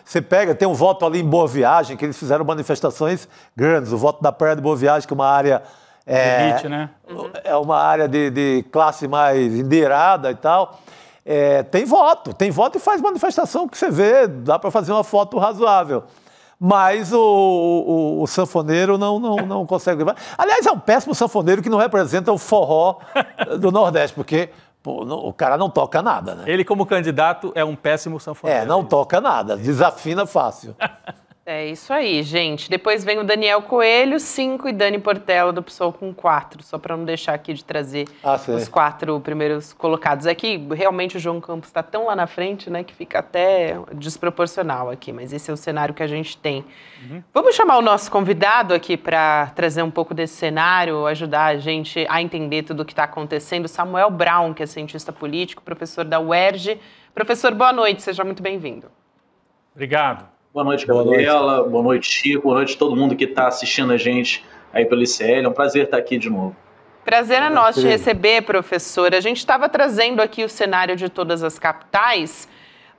Você pega, tem um voto ali em Boa Viagem, que eles fizeram manifestações grandes. O voto da Praia de Boa Viagem, que é uma área... elite, né? É uma área de classe mais endinheirada e tal. Tem voto e faz manifestação que você vê, dá para fazer uma foto razoável. Mas o sanfoneiro não consegue levar. Aliás, é um péssimo sanfoneiro que não representa o forró do Nordeste, porque o cara não toca nada, né? Ele, como candidato, é um péssimo sanfoneiro. Não toca nada, desafina fácil. É isso aí, gente. Depois vem o Daniel Coelho, 5, e Dani Portela, do PSOL, com 4. Só para não deixar aqui de trazer os 4 primeiros colocados. Aqui, realmente, o João Campos está tão lá na frente, né, que fica até desproporcional aqui. Mas esse é o cenário que a gente tem. Vamos chamar o nosso convidado aqui para trazer um pouco desse cenário, ajudar a gente a entender tudo o que está acontecendo. Samuel Braun, que é cientista político, professor da UERJ. Professor, boa noite. Seja muito bem-vindo. Obrigado. Boa noite, Gabriela. Boa noite, Chico. Boa noite a todo mundo que está assistindo a gente aí pelo ICL. É um prazer estar aqui de novo. Prazer é nosso te receber, professor. A gente estava trazendo aqui o cenário de todas as capitais,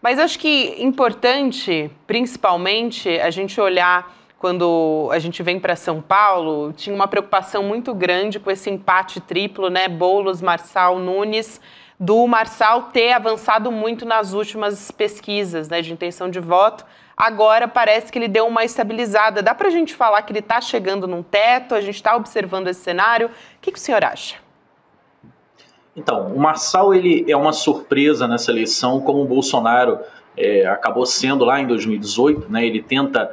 mas acho que importante, principalmente, a gente olhar quando a gente vem para São Paulo, tinha uma preocupação muito grande com esse empate triplo, né? Boulos, Marçal, Nunes. do Marçal ter avançado muito nas últimas pesquisas, né, de intenção de voto. Agora parece que ele deu uma estabilizada. Dá para a gente falar que ele está chegando num teto? A gente está observando esse cenário. O que o senhor acha? Então, o Marçal ele é uma surpresa nessa eleição, como o Bolsonaro acabou sendo lá em 2018. Né, ele tenta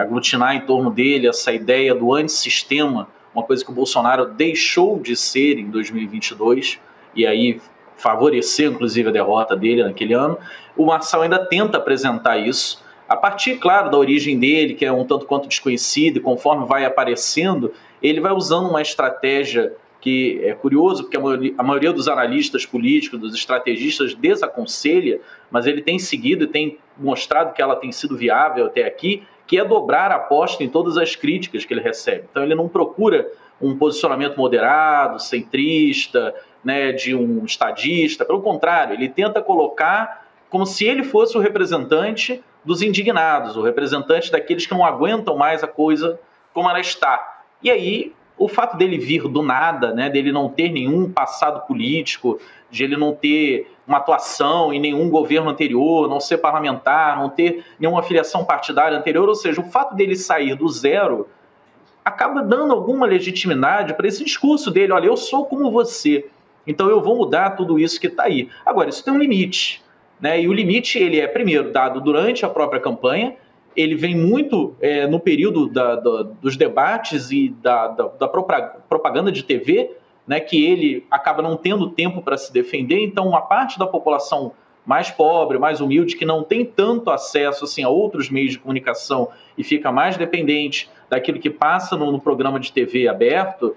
aglutinar em torno dele essa ideia do antissistema, uma coisa que o Bolsonaro deixou de ser em 2022, e aí favorecer, inclusive, a derrota dele naquele ano. O Marçal ainda tenta apresentar isso, a partir, claro, da origem dele, que é um tanto quanto desconhecida, e conforme vai aparecendo, ele vai usando uma estratégia que é curioso, porque a maioria dos analistas políticos, dos estrategistas, desaconselha, mas ele tem seguido e tem mostrado que ela tem sido viável até aqui, que é dobrar a aposta em todas as críticas que ele recebe. Então ele não procura um posicionamento moderado, centrista, né, de um estadista, pelo contrário, ele tenta colocar como se ele fosse o representante dos indignados, o representante daqueles que não aguentam mais a coisa como ela está. E aí, o fato dele vir do nada, né, dele não ter nenhum passado político, de ele não ter uma atuação em nenhum governo anterior, não ser parlamentar, não ter nenhuma filiação partidária anterior, ou seja, o fato dele sair do zero acaba dando alguma legitimidade para esse discurso dele, olha, eu sou como você, então eu vou mudar tudo isso que está aí. Agora, isso tem um limite, né, e o limite ele é, primeiro, dado durante a própria campanha, ele vem muito no período dos debates e da propaganda de TV, né, que ele acaba não tendo tempo para se defender, então uma parte da população mais pobre, mais humilde, que não tem tanto acesso assim, a outros meios de comunicação e fica mais dependente daquilo que passa no programa de TV aberto,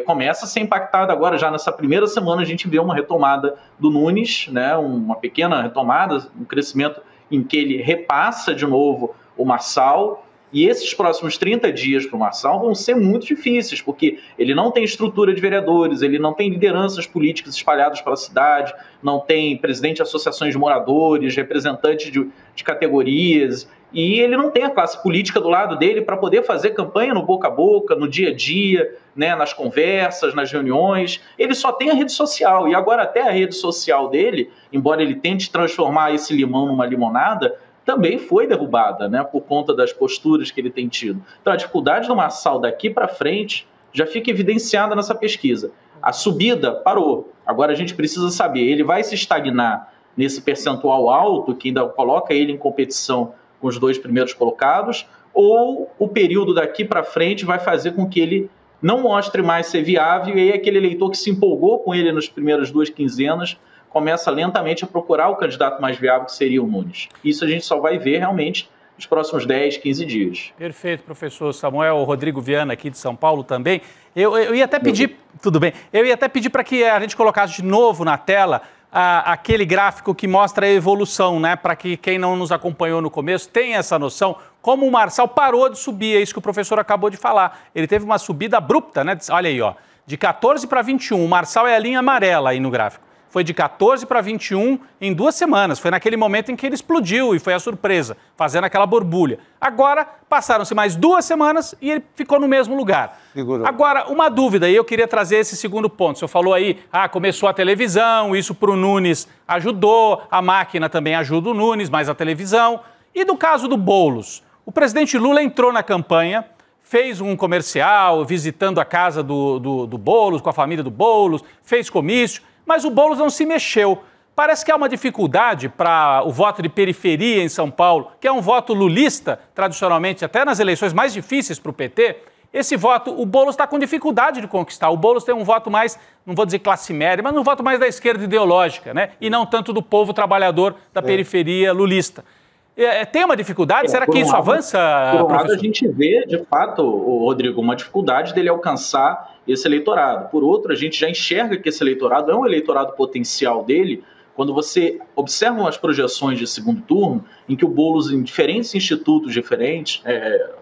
começa a ser impactado agora. Já nessa primeira semana a gente vê uma retomada do Nunes, né, uma pequena retomada, um crescimento em que ele repassa de novo o Marçal, e esses próximos 30 dias para o Marçal vão ser muito difíceis, porque ele não tem estrutura de vereadores, ele não tem lideranças políticas espalhadas pela cidade, não tem presidente de associações de moradores, representante de categorias, e ele não tem a classe política do lado dele para poder fazer campanha no boca a boca, no dia a dia, né, nas conversas, nas reuniões. Ele só tem a rede social, e agora até a rede social dele, embora ele tente transformar esse limão numa limonada, também foi derrubada, né, por conta das posturas que ele tem tido. Então a dificuldade do Marçal daqui para frente já fica evidenciada nessa pesquisa. A subida parou. Agora a gente precisa saber, ele vai se estagnar nesse percentual alto, que ainda coloca ele em competição com os dois primeiros colocados, ou o período daqui para frente vai fazer com que ele não mostre mais ser viável, e aí aquele eleitor que se empolgou com ele nas primeiras 2 quinzenas começa lentamente a procurar o candidato mais viável, que seria o Nunes. Isso a gente só vai ver realmente nos próximos 10, 15 dias. Perfeito, professor Samuel. Rodrigo Viana, aqui de São Paulo também. Eu ia até pedir, tudo bem, eu ia até pedir para que a gente colocasse de novo na tela aquele gráfico que mostra a evolução, né? Para que quem não nos acompanhou no começo tenha essa noção, como o Marçal parou de subir, é isso que o professor acabou de falar. Ele teve uma subida abrupta, né? Olha aí, ó, de 14 para 21, o Marçal é a linha amarela aí no gráfico. Foi de 14 para 21 em 2 semanas. Foi naquele momento em que ele explodiu e foi a surpresa, fazendo aquela borbulha. Agora, passaram-se mais 2 semanas e ele ficou no mesmo lugar. Segurou. Agora, uma dúvida, e eu queria trazer esse segundo ponto. O senhor falou aí, começou a televisão, isso para o Nunes ajudou, a máquina também ajuda o Nunes, mas a televisão. E no caso do Boulos, o presidente Lula entrou na campanha, fez um comercial visitando a casa do Boulos, com a família do Boulos, fez comício, mas o Boulos não se mexeu. Parece que há uma dificuldade para o voto de periferia em São Paulo, que é um voto lulista, tradicionalmente, até nas eleições mais difíceis para o PT. Esse voto, o Boulos está com dificuldade de conquistar. O Boulos tem um voto mais, não vou dizer classe média, mas um voto mais da esquerda ideológica, né? E não tanto do povo trabalhador da periferia lulista. Tem uma dificuldade? Será que isso avança, professor? Por um lado, a professor? gente vê, de fato, Rodrigo, uma dificuldade dele alcançar esse eleitorado. Por outro, a gente já enxerga que esse eleitorado é um eleitorado potencial dele, quando você observa as projeções de segundo turno, em que o Boulos, em diferentes institutos diferentes,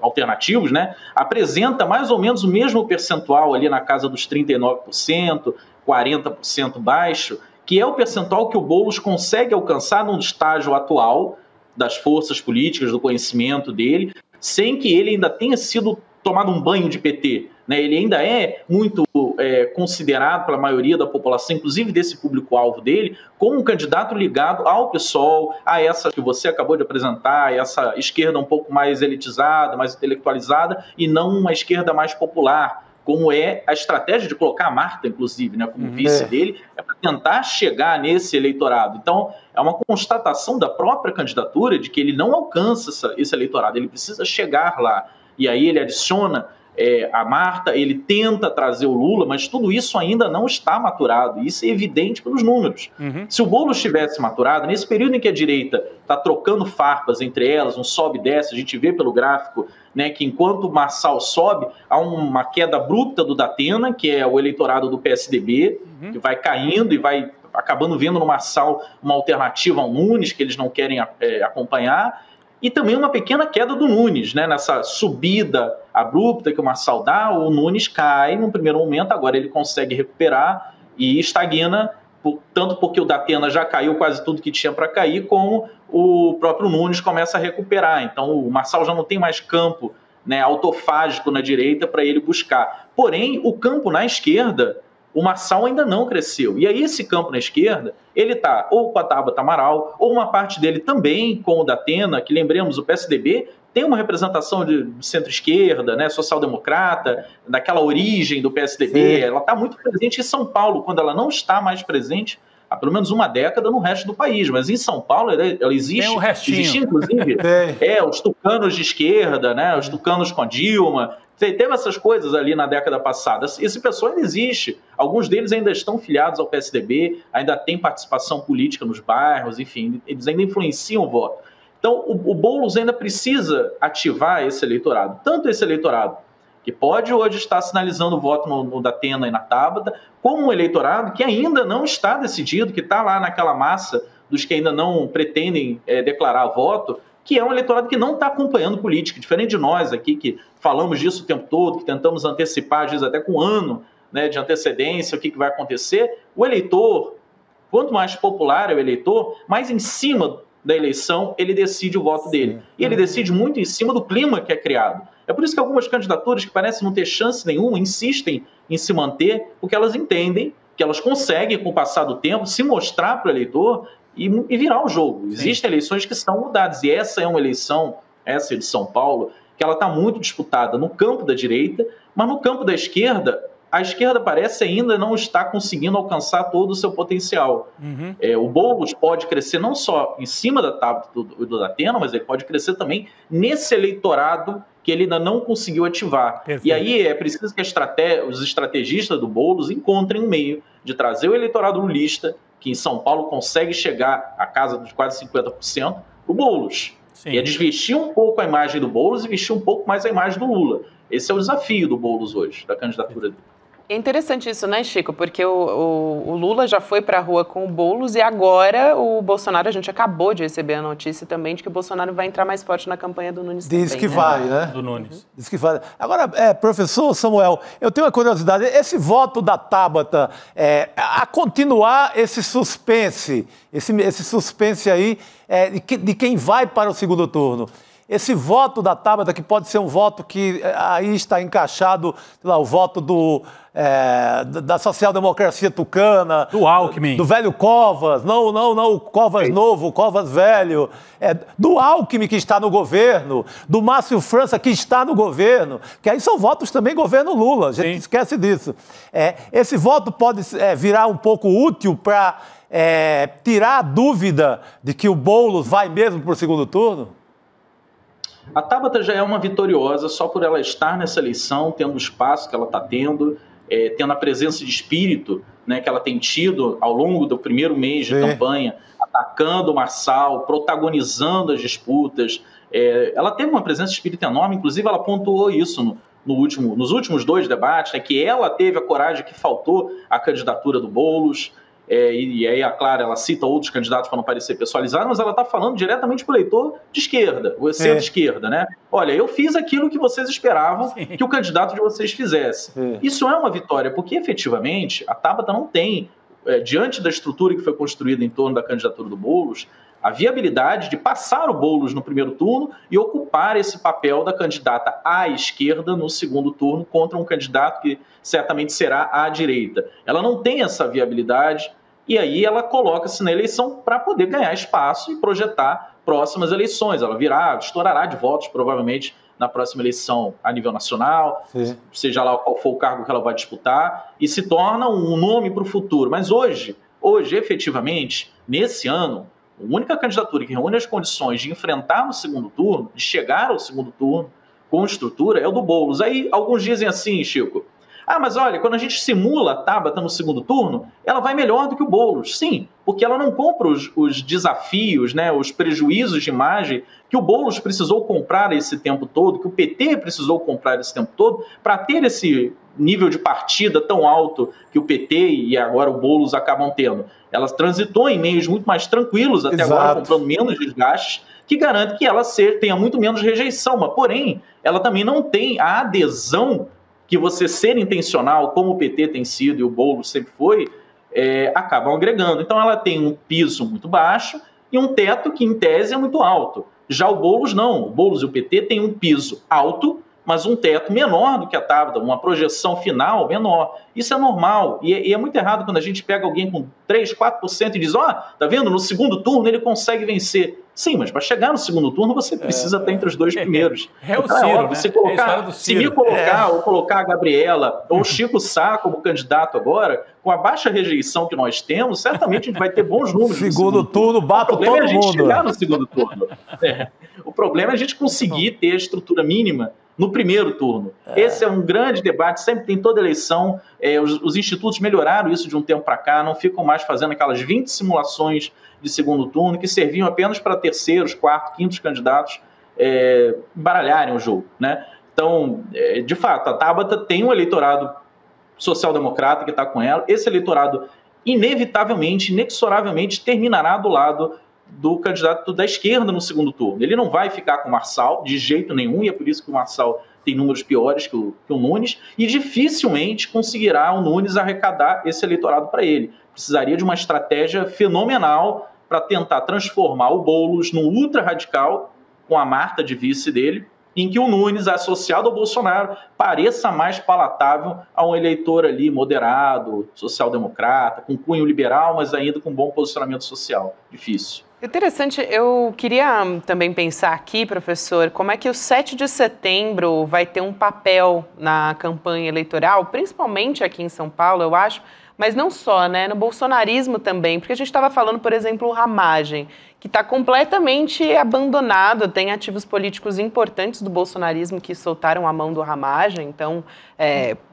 alternativos, né, apresenta mais ou menos o mesmo percentual ali na casa dos 39%, 40% baixo, que é o percentual que o Boulos consegue alcançar num estágio atual das forças políticas, do conhecimento dele, sem que ele ainda tenha sido tomado um banho de PT, né? Ele ainda é muito considerado pela maioria da população, inclusive desse público-alvo dele, como um candidato ligado ao PSOL, a essa que você acabou de apresentar, essa esquerda um pouco mais elitizada, mais intelectualizada, e não uma esquerda mais popular, como é a estratégia de colocar a Marta, inclusive, né, como vice dele, é para tentar chegar nesse eleitorado. Então, é uma constatação da própria candidatura de que ele não alcança esse eleitorado, ele precisa chegar lá. E aí ele adiciona a Marta, ele tenta trazer o Lula, mas tudo isso ainda não está maturado. Isso é evidente pelos números. Se o Boulos estivesse maturado, nesse período em que a direita está trocando farpas entre elas, um sobe e desce, a gente vê pelo gráfico, né, que enquanto o Marçal sobe, há uma queda bruta do Datena, que é o eleitorado do PSDB, que vai caindo e vai acabando vendo no Marçal uma alternativa ao Nunes, que eles não querem acompanhar. E também uma pequena queda do Nunes, né? Nessa subida abrupta que o Marçal dá, o Nunes cai num primeiro momento, agora ele consegue recuperar e estagna, tanto porque o Datena já caiu quase tudo que tinha para cair, como o próprio Nunes começa a recuperar. Então o Marçal já não tem mais campo, né, autofágico na direita para ele buscar. Porém, o campo na esquerda, o Marçal ainda não cresceu. E aí esse campo na esquerda, ele está ou com a Tabata Amaral, ou uma parte dele também com o Datena, que lembremos, o PSDB tem uma representação de centro-esquerda, né, social-democrata, daquela origem do PSDB. Sim. Ela está muito presente em São Paulo, quando ela não está mais presente há pelo menos uma década no resto do país. Mas em São Paulo ela existe. Tem um restinho. Existe, inclusive, os tucanos de esquerda, né, os tucanos com a Dilma. Teve essas coisas ali na década passada. Esse pessoal ainda existe. Alguns deles ainda estão filiados ao PSDB, ainda têm participação política nos bairros, enfim, eles ainda influenciam o voto. Então, o Boulos ainda precisa ativar esse eleitorado. Tanto esse eleitorado, que pode hoje estar sinalizando o voto no Datena e na Tabata, como um eleitorado que ainda não está decidido, que está lá naquela massa dos que ainda não pretendem declarar voto, que é um eleitorado que não está acompanhando política, diferente de nós aqui, que falamos disso o tempo todo, que tentamos antecipar, às vezes até com um ano, né, de antecedência, o que vai acontecer. O eleitor, quanto mais popular é o eleitor, mais em cima da eleição ele decide o voto dele. E ele decide muito em cima do clima que é criado. É por isso que algumas candidaturas que parecem não ter chance nenhuma insistem em se manter, porque elas entendem que elas conseguem, com o passar do tempo, se mostrar para o eleitor e virar o jogo. Existem eleições que são mudadas, e essa é uma eleição, essa de São Paulo, que ela está muito disputada no campo da direita, mas no campo da esquerda, a esquerda parece ainda não estar conseguindo alcançar todo o seu potencial. O Boulos pode crescer não só em cima da Tabata do Datena, mas ele pode crescer também nesse eleitorado que ele ainda não conseguiu ativar. Perfeito. E aí é preciso que os estrategistas do Boulos encontrem um meio de trazer o eleitorado lulista, que em São Paulo consegue chegar à casa dos quase 50%, o Boulos. Sim. E é desvestir um pouco a imagem do Boulos e vestir um pouco mais a imagem do Lula. Esse é o desafio do Boulos hoje, da candidatura dele. É interessante isso, né, Chico? Porque o Lula já foi para a rua com o Boulos e agora o Bolsonaro, a gente acabou de receber a notícia também de que o Bolsonaro vai entrar mais forte na campanha do Nunes também. Diz que vai, né? Do Nunes. Diz que vai. Agora, professor Samuel, eu tenho uma curiosidade. Esse voto da Tabata, a continuar esse suspense aí de quem vai para o segundo turno, esse voto da Tabata, que pode ser um voto que aí está encaixado, lá, o voto da social-democracia tucana. Do Alckmin. Do velho Covas. Não, o Covas novo, o Covas velho. Do Alckmin, que está no governo. Do Márcio França, que está no governo. Que aí são votos também governo Lula. A gente esquece disso. Esse voto pode virar um pouco útil para tirar a dúvida de que o Boulos vai mesmo para o segundo turno? A Tabata já é uma vitoriosa só por ela estar nessa eleição, tendo o espaço que ela está tendo, tendo a presença de espírito, né, que ela tem tido ao longo do primeiro mês de campanha, atacando o Marçal, protagonizando as disputas. Ela teve uma presença de espírito enorme, inclusive ela pontuou isso nos últimos 2 debates, né, que ela teve a coragem que faltou à candidatura do Boulos. E aí, claro, ela cita outros candidatos para não parecer pessoalizado, mas ela está falando diretamente para o eleitor de esquerda, o centro-esquerda, né? Olha, eu fiz aquilo que vocês esperavam que o candidato de vocês fizesse. Isso é uma vitória, porque efetivamente a Tabata não tem, diante da estrutura que foi construída em torno da candidatura do Boulos, a viabilidade de passar o Boulos no primeiro turno e ocupar esse papel da candidata à esquerda no segundo turno contra um candidato que certamente será à direita. Ela não tem essa viabilidade e aí ela coloca-se na eleição para poder ganhar espaço e projetar próximas eleições. Ela estourará de votos provavelmente na próxima eleição a nível nacional, seja lá qual for o cargo que ela vai disputar, e se torna um nome para o futuro. Mas hoje, efetivamente, nesse ano, a única candidatura que reúne as condições de enfrentar no segundo turno, de chegar ao segundo turno com estrutura, é o do Boulos. Aí alguns dizem assim, Chico, mas olha, quando a gente simula a Tabata no segundo turno, ela vai melhor do que o Boulos. Sim, porque ela não compra os desafios, né, os prejuízos de imagem que o Boulos precisou comprar esse tempo todo, que o PT precisou comprar esse tempo todo, para ter esse nível de partida tão alto que o PT e agora o Boulos acabam tendo. Ela transitou em meios muito mais tranquilos até agora, comprando menos desgastes, que garante que ela tenha muito menos rejeição, mas porém, ela também não tem a adesão que você ser intencional, como o PT tem sido e o Boulos sempre foi, acabam agregando. Então ela tem um piso muito baixo e um teto que, em tese, é muito alto. Já o Boulos não. O Boulos e o PT têm um piso alto, mas um teto menor do que a Tabata, uma projeção final menor. Isso é normal. E é muito errado quando a gente pega alguém com 3%, 4% e diz, tá vendo, no segundo turno ele consegue vencer. Sim, mas para chegar no segundo turno você precisa estar entre os dois primeiros. O Ciro, né? Se me colocar, ou colocar a Gabriela, ou o Chico Sá como candidato agora, com a baixa rejeição que nós temos, certamente a gente vai ter bons números. Segundo turno, bato todo mundo. O problema é a gente chegar no segundo turno. O problema é a gente conseguir ter a estrutura mínima no primeiro turno. Esse é um grande debate, sempre tem toda eleição. Os institutos melhoraram isso de um tempo para cá, não ficam mais fazendo aquelas 20 simulações de segundo turno que serviam apenas para terceiros, quartos, quintos candidatos baralharem o jogo, né? Então, de fato, a Tabata tem um eleitorado social-democrata que está com ela. Esse eleitorado, inevitavelmente, inexoravelmente, terminará do lado do candidato da esquerda no segundo turno. Ele não vai ficar com o Marçal de jeito nenhum, e é por isso que o Marçal tem números piores que o Nunes, e dificilmente conseguirá o Nunes arrecadar esse eleitorado para ele. Precisaria de uma estratégia fenomenal para tentar transformar o Boulos num ultra-radical, com a Marta de vice dele, em que o Nunes, associado ao Bolsonaro, pareça mais palatável a um eleitor ali moderado, social-democrata, com cunho liberal, mas ainda com bom posicionamento social. Difícil. Interessante, eu queria também pensar aqui, professor, como é que o 7 de setembro vai ter um papel na campanha eleitoral, principalmente aqui em São Paulo, eu acho, mas não só, né, no bolsonarismo também, porque a gente estava falando, por exemplo, o Ramagem, que está completamente abandonado, tem ativos políticos importantes do bolsonarismo que soltaram a mão do Ramagem, então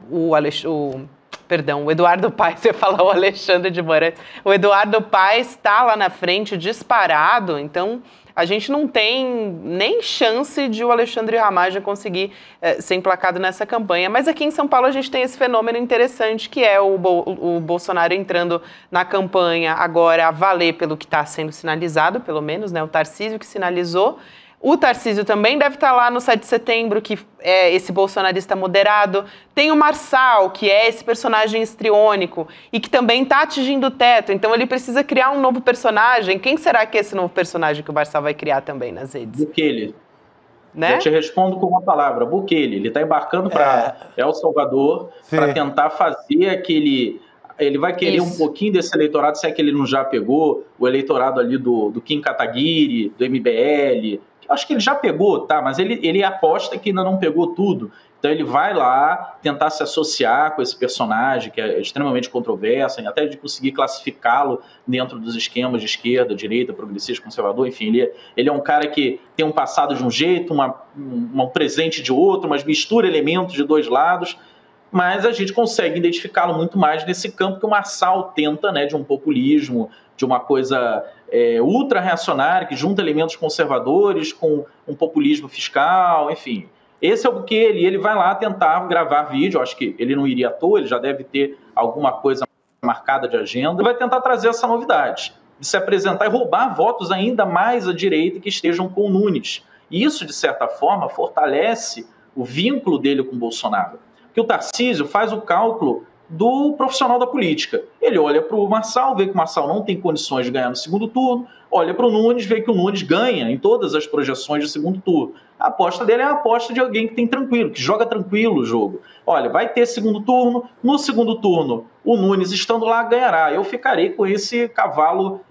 o Eduardo Paes, você fala o Alexandre de Moraes, o Eduardo Paes está lá na frente disparado, então a gente não tem nem chance de o Alexandre Ramagem conseguir ser emplacado nessa campanha. Mas aqui em São Paulo a gente tem esse fenômeno interessante, que é o Bolsonaro entrando na campanha agora a valer pelo que está sendo sinalizado, pelo menos, né? O Tarcísio que sinalizou. O Tarcísio também deve estar lá no 7 de setembro, que é esse bolsonarista moderado. Tem o Marçal, que é esse personagem histriônico e que também está atingindo o teto. Então ele precisa criar um novo personagem. Quem será que é esse novo personagem que o Marçal vai criar também nas redes? Bukele. Né? Eu te respondo com uma palavra, Bukele. Ele está embarcando para El Salvador para tentar fazer aquele... Ele vai querer um pouquinho desse eleitorado, se é que ele não já pegou, o eleitorado ali do Kim Kataguiri, do MBL... Acho que ele já pegou, tá? Mas ele aposta que ainda não pegou tudo. Então ele vai lá tentar se associar com esse personagem que é extremamente controverso, até de conseguir classificá-lo dentro dos esquemas de esquerda, direita, progressista, conservador. Enfim, ele é um cara que tem um passado de um jeito, um presente de outro, mas mistura elementos de dois lados. Mas a gente consegue identificá-lo muito mais nesse campo que o Marçal tenta, né, de um populismo, de uma coisa ultra-reacionária, que junta elementos conservadores com um populismo fiscal, enfim. Esse é o Bukele, ele vai lá tentar gravar vídeo, acho que ele não iria à toa, ele já deve ter alguma coisa marcada de agenda, vai tentar trazer essa novidade, de se apresentar e roubar votos ainda mais à direita que estejam com o Nunes. E isso, de certa forma, fortalece o vínculo dele com o Bolsonaro. Porque o Tarcísio faz o cálculo do profissional da política. Ele olha para o Marçal, vê que o Marçal não tem condições de ganhar no segundo turno, olha para o Nunes, vê que o Nunes ganha em todas as projeções de segundo turno. A aposta dele é a aposta de alguém que tem tranquilo, que joga tranquilo o jogo. Olha, vai ter segundo turno, no segundo turno o Nunes estando lá ganhará. Eu ficarei com esse cavalo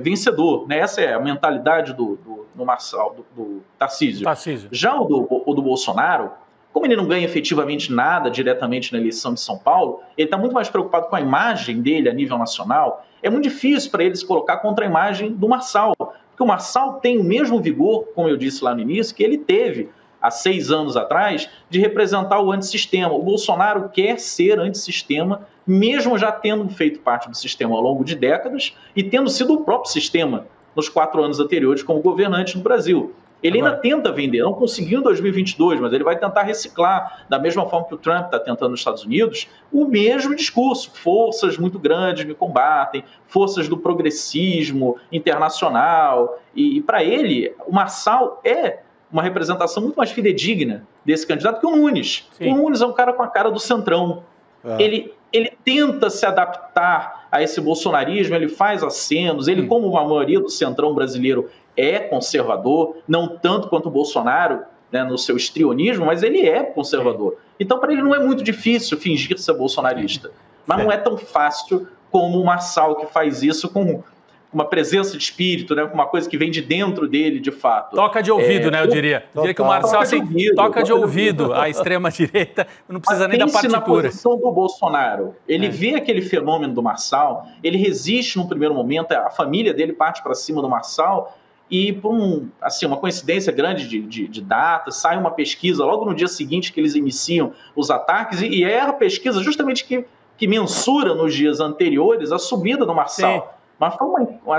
vencedor, né? Essa é a mentalidade do Marçal, do Tarcísio. Já o do Bolsonaro, como ele não ganha efetivamente nada diretamente na eleição de São Paulo, ele está muito mais preocupado com a imagem dele a nível nacional. É muito difícil para ele se colocar contra a imagem do Marçal, porque o Marçal tem o mesmo vigor, como eu disse lá no início, que ele teve há 6 anos atrás, de representar o antissistema. O Bolsonaro quer ser antissistema, mesmo já tendo feito parte do sistema ao longo de décadas e tendo sido o próprio sistema nos 4 anos anteriores como governante no Brasil. Ele ainda tenta vender, não conseguiu em 2022, mas ele vai tentar reciclar, da mesma forma que o Trump está tentando nos Estados Unidos, o mesmo discurso. Forças muito grandes me combatem, forças do progressismo internacional. E para ele, o Marçal é uma representação muito mais fidedigna desse candidato que o Nunes. Sim. O Nunes é um cara com a cara do centrão. Ele tenta se adaptar a esse bolsonarismo, ele faz acenos, ele, como a maioria do centrão brasileiro, é conservador, não tanto quanto o Bolsonaro, né, no seu histrionismo, mas ele é conservador. Então, para ele não é muito difícil fingir ser bolsonarista. Mas não é tão fácil como o Marçal, que faz isso com uma presença de espírito, né, com uma coisa que vem de dentro dele, de fato. Toca de ouvido, né, eu diria. Eu diria que o Marçal toca de ouvido a extrema-direita, não precisa nem da partitura. Na posição do Bolsonaro, ele vê aquele fenômeno do Marçal, ele resiste num primeiro momento, a família dele parte para cima do Marçal, e por uma coincidência grande de datas, sai uma pesquisa logo no dia seguinte que eles iniciam os ataques, e é a pesquisa justamente que mensura nos dias anteriores a subida do Marçal. Sim. Mas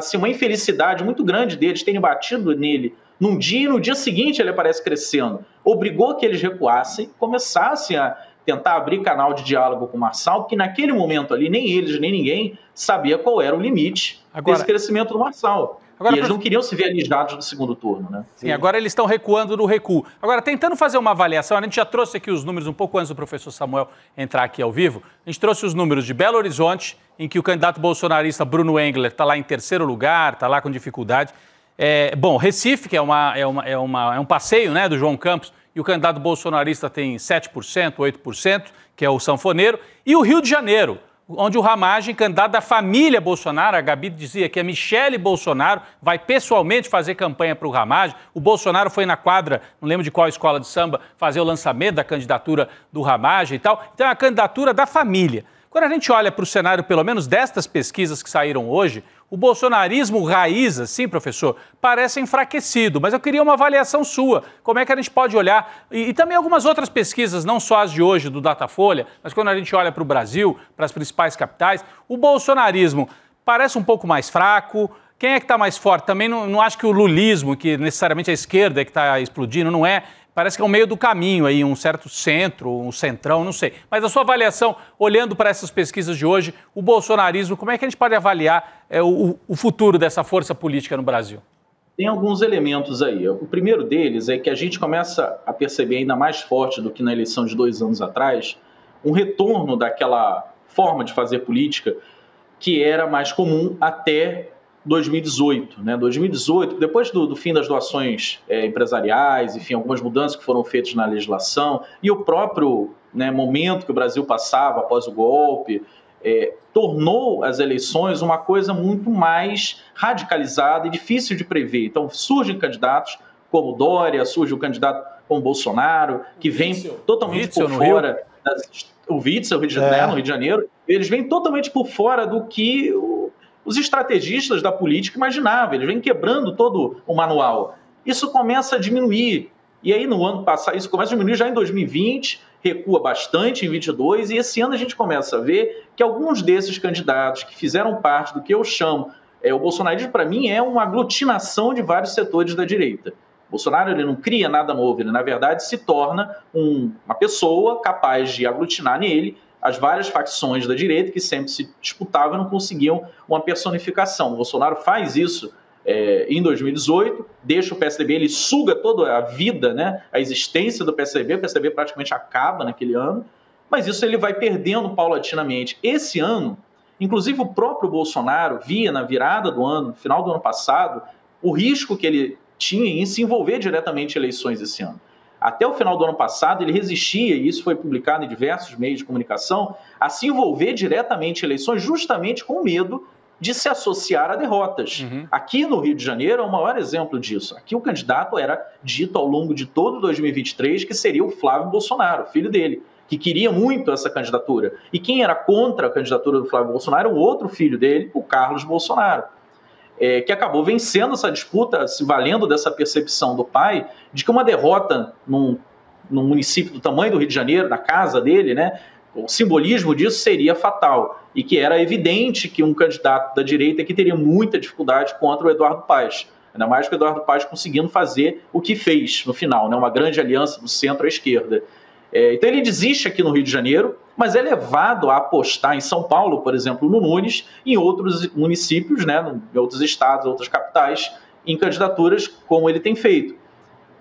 foi uma infelicidade muito grande deles terem batido nele num dia, e no dia seguinte ele aparece crescendo. Obrigou que eles recuassem, começassem a tentar abrir canal de diálogo com o Marçal, que naquele momento ali, nem eles, nem ninguém sabia qual era o limite desse crescimento do Marçal. E eles não queriam se ver alijados do segundo turno, né? Sim, agora eles estão recuando no recuo. Agora, tentando fazer uma avaliação, a gente já trouxe aqui os números um pouco antes do professor Samuel entrar aqui ao vivo. A gente trouxe os números de Belo Horizonte, em que o candidato bolsonarista Bruno Engler está lá em terceiro lugar, está lá com dificuldade. Recife, que é um passeio, né, do João Campos, e o candidato bolsonarista tem 7%, 8%, que é o sanfoneiro. E o Rio de Janeiro, onde o Ramagem, candidato da família Bolsonaro, a Gabi dizia que a Michele Bolsonaro vai pessoalmente fazer campanha para o Ramagem. O Bolsonaro foi na quadra, não lembro de qual escola de samba, fazer o lançamento da candidatura do Ramagem e tal. Então é a candidatura da família. Quando a gente olha para o cenário, pelo menos destas pesquisas que saíram hoje, o bolsonarismo raiz, assim, professor, parece enfraquecido. Mas eu queria uma avaliação sua. Como é que a gente pode olhar? E também algumas outras pesquisas, não só as de hoje do Datafolha, mas quando a gente olha para o Brasil, para as principais capitais, o bolsonarismo parece um pouco mais fraco. Quem é que está mais forte? Também não acho que o lulismo, que necessariamente a esquerda é que está explodindo, não é. Parece que é um meio do caminho aí, um certo centro, um centrão, não sei. Mas a sua avaliação, olhando para essas pesquisas de hoje, o bolsonarismo, como é que a gente pode avaliar o futuro dessa força política no Brasil? Tem alguns elementos aí. O primeiro deles é que a gente começa a perceber ainda mais forte do que na eleição de 2 anos atrás, um retorno daquela forma de fazer política que era mais comum até 2018, né? 2018, depois do fim das doações empresariais, enfim, algumas mudanças que foram feitas na legislação e o próprio, né, momento que o Brasil passava após o golpe, tornou as eleições uma coisa muito mais radicalizada e difícil de prever. Então surgem candidatos como Dória, surge o candidato como Bolsonaro, que vem totalmente por fora, o Witzel, no Rio de Janeiro, eles vêm totalmente por fora do que os estrategistas da política imaginavam, eles vêm quebrando todo o manual. Isso começa a diminuir, e aí no ano passado, isso começa a diminuir já em 2020, recua bastante em 2022, e esse ano a gente começa a ver que alguns desses candidatos que fizeram parte do que eu chamo, o bolsonarismo para mim é uma aglutinação de vários setores da direita. O Bolsonaro ele não cria nada novo, ele na verdade se torna uma pessoa capaz de aglutinar nele as várias facções da direita que sempre se disputavam e não conseguiam uma personificação. O Bolsonaro faz isso em 2018, deixa o PSDB, ele suga toda a vida, né, a existência do PSDB, o PSDB praticamente acaba naquele ano, mas isso ele vai perdendo paulatinamente. Esse ano, inclusive o próprio Bolsonaro via na virada do ano, no final do ano passado, o risco que ele tinha em se envolver diretamente em eleições esse ano. Até o final do ano passado, ele resistia, e isso foi publicado em diversos meios de comunicação, a se envolver diretamente em eleições justamente com medo de se associar a derrotas. Aqui no Rio de Janeiro é o maior exemplo disso. Aqui o candidato era dito ao longo de todo 2023 que seria o Flávio Bolsonaro, filho dele, que queria muito essa candidatura. E quem era contra a candidatura do Flávio Bolsonaro era o outro filho dele, o Carlos Bolsonaro, que acabou vencendo essa disputa, se valendo dessa percepção do pai, de que uma derrota num município do tamanho do Rio de Janeiro, na casa dele, né, o simbolismo disso seria fatal, e que era evidente que um candidato da direita que teria muita dificuldade contra o Eduardo Paes, ainda mais que o Eduardo Paes conseguindo fazer o que fez no final, né, uma grande aliança do centro à esquerda. Então ele desiste aqui no Rio de Janeiro, mas é levado a apostar em São Paulo, por exemplo, no Nunes, em outros municípios, né, em outros estados, outras capitais, em candidaturas como ele tem feito.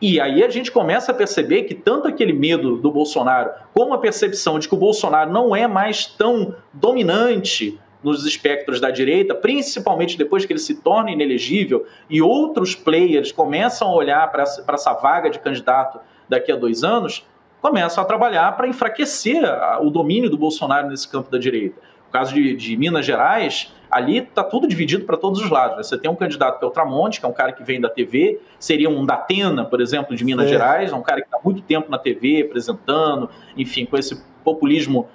E aí a gente começa a perceber que tanto aquele medo do Bolsonaro, como a percepção de que o Bolsonaro não é mais tão dominante nos espectros da direita, principalmente depois que ele se torna inelegível e outros players começam a olhar para essa vaga de candidato daqui a 2 anos, começam a trabalhar para enfraquecer o domínio do Bolsonaro nesse campo da direita. No caso de Minas Gerais, ali está tudo dividido para todos os lados, né? Você tem um candidato que é o Tramonte, que é um cara que vem da TV, seria um Datena, por exemplo, de Minas Gerais, um cara que está há muito tempo na TV, apresentando, enfim, com esse populismo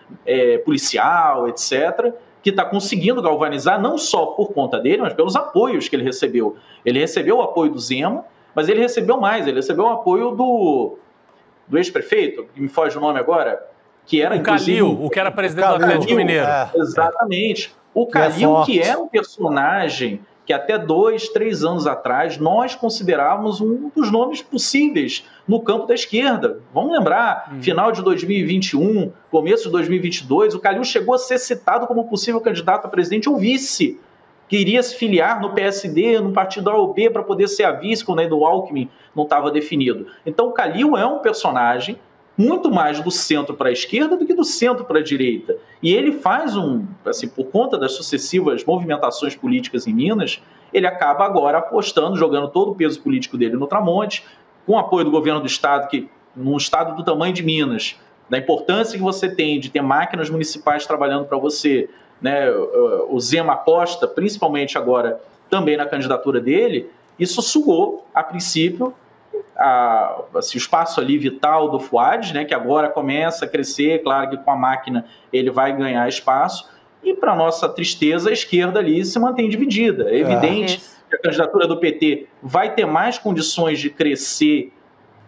policial, etc., que está conseguindo galvanizar não só por conta dele, mas pelos apoios que ele recebeu. Ele recebeu o apoio do Zema, mas ele recebeu mais, ele recebeu o apoio do ex-prefeito, que me foge o nome agora, que era, o Calil, o que era presidente do Atlético Mineiro. Exatamente. O Calil, que era um personagem que até 2, 3 anos atrás nós considerávamos um dos nomes possíveis no campo da esquerda. Vamos lembrar, final de 2021, começo de 2022, o Calil chegou a ser citado como possível candidato a presidente ou vice, que iria se filiar no PSD, no partido A ou B, para poder ser a vice, quando ainda o Alckmin não estava definido. Então o Calil é um personagem muito mais do centro para a esquerda do que do centro para a direita. E ele faz assim, por conta das sucessivas movimentações políticas em Minas, ele acaba agora apostando, jogando todo o peso político dele no Tramonte, com o apoio do governo do estado, que num estado do tamanho de Minas, da importância que você tem de ter máquinas municipais trabalhando para você, né, o Zema aposta, principalmente agora, também na candidatura dele, isso sugou, a princípio, assim, o espaço ali vital do Fuad, né, que agora começa a crescer, claro que com a máquina ele vai ganhar espaço, e para nossa tristeza a esquerda ali se mantém dividida. É evidente que a candidatura do PT vai ter mais condições de crescer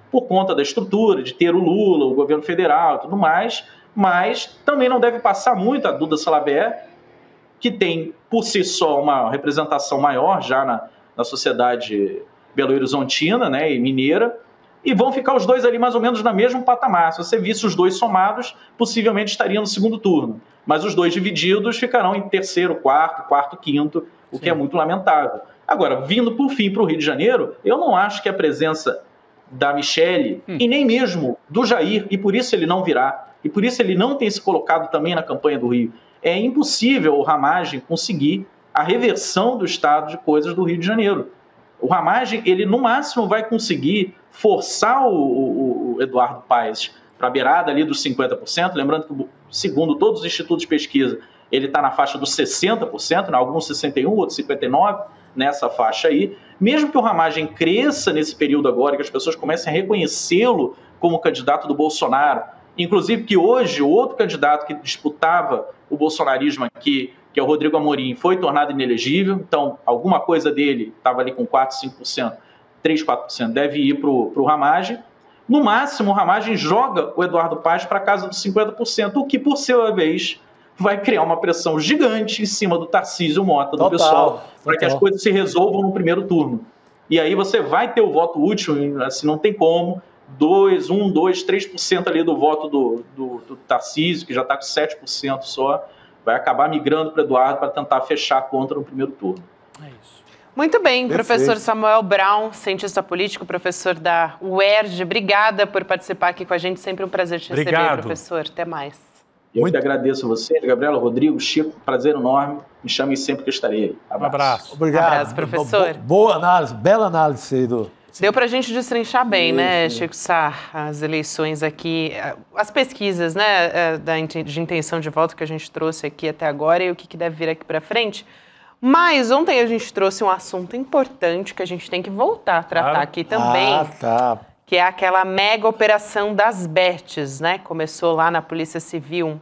por conta da estrutura, de ter o Lula, o governo federal e tudo mais, mas também não deve passar muito a Duda Salabert, que tem por si só uma representação maior já na sociedade belo-horizontina, né, e mineira, e vão ficar os dois ali mais ou menos no mesmo patamar. Se você visse os dois somados, possivelmente estariam no segundo turno, mas os dois divididos ficarão em terceiro, quarto, quinto, o que é muito lamentável. Agora, vindo por fim para o Rio de Janeiro, eu não acho que a presença da Michele e nem mesmo do Jair, e por isso ele não virá, e por isso ele não tem se colocado também na campanha do Rio, é impossível o Ramagem conseguir a reversão do estado de coisas do Rio de Janeiro. O Ramagem, ele no máximo vai conseguir forçar o Eduardo Paes para a beirada ali dos 50%, lembrando que, segundo todos os institutos de pesquisa, ele está na faixa dos 60%, né? Alguns 61%, outros 59%, nessa faixa aí. Mesmo que o Ramagem cresça nesse período agora, que as pessoas comecem a reconhecê-lo como candidato do Bolsonaro, inclusive que hoje o outro candidato que disputava o bolsonarismo aqui, que é o Rodrigo Amorim, foi tornado inelegível, então alguma coisa dele estava ali com 4%, 5%, 3%, 4%, deve ir para o Ramagem. No máximo, o Ramagem joga o Eduardo Paes para a casa dos 50%, o que, por sua vez, vai criar uma pressão gigante em cima do Tarcísio Mota, do pessoal, para que as coisas se resolvam no primeiro turno. E aí você vai ter o voto útil, assim, não tem como, 2, 3% ali do voto do Tarcísio, que já está com 7% só, vai acabar migrando para o Eduardo para tentar fechar a conta no primeiro turno. É isso. Muito bem, professor Samuel Braun, cientista político, professor da UERJ. Obrigada por participar aqui com a gente. Sempre um prazer te receber, professor. Até mais. Eu que agradeço a vocês, Gabriela, Rodrigo, Chico, prazer enorme. Me chamem sempre que eu estarei. Um abraço. Obrigado. Um abraço, professor. Boa análise, bela análise aí do... Deu para a gente destrinchar bem, né, Chico Sá, as eleições aqui, as pesquisas, né, de intenção de voto que a gente trouxe aqui até agora e o que deve vir aqui para frente. Mas ontem a gente trouxe um assunto importante que a gente tem que voltar a tratar aqui também. Tá. Que é aquela mega operação das bets, né? Começou lá na Polícia Civil,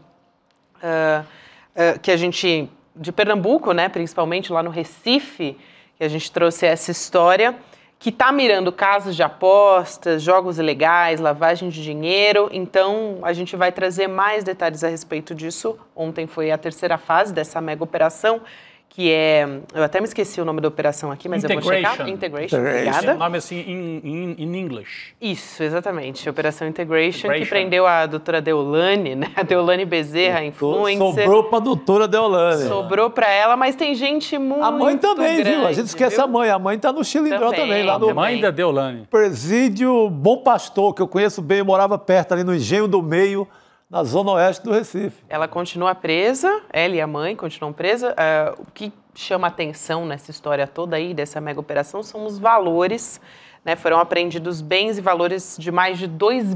que a gente, de Pernambuco, né? Principalmente lá no Recife, que a gente trouxe essa história, que está mirando casos de apostas, jogos ilegais, lavagem de dinheiro. Então, a gente vai trazer mais detalhes a respeito disso. Ontem foi a terceira fase dessa mega operação, que é... Eu até me esqueci o nome da operação aqui, mas eu vou checar. Integration, obrigada. O nome assim em inglês. Isso, exatamente. Operação Integration, que prendeu a doutora Deolane, né? A Deolane Bezerra, influencer. Sobrou pra doutora Deolane. Sobrou pra ela, mas tem gente muito A mãe também, grande, viu? A gente esquece a mãe. A mãe tá no Chilindró também, lá no Mãe da Deolane. Presídio Bom Pastor, que eu conheço bem, eu morava perto, ali no Engenho do Meio, na zona oeste do Recife. Ela continua presa, ela e a mãe continuam presas. O que chama atenção nessa história toda aí, dessa mega operação, são os valores, né? Foram apreendidos bens e valores de mais de 2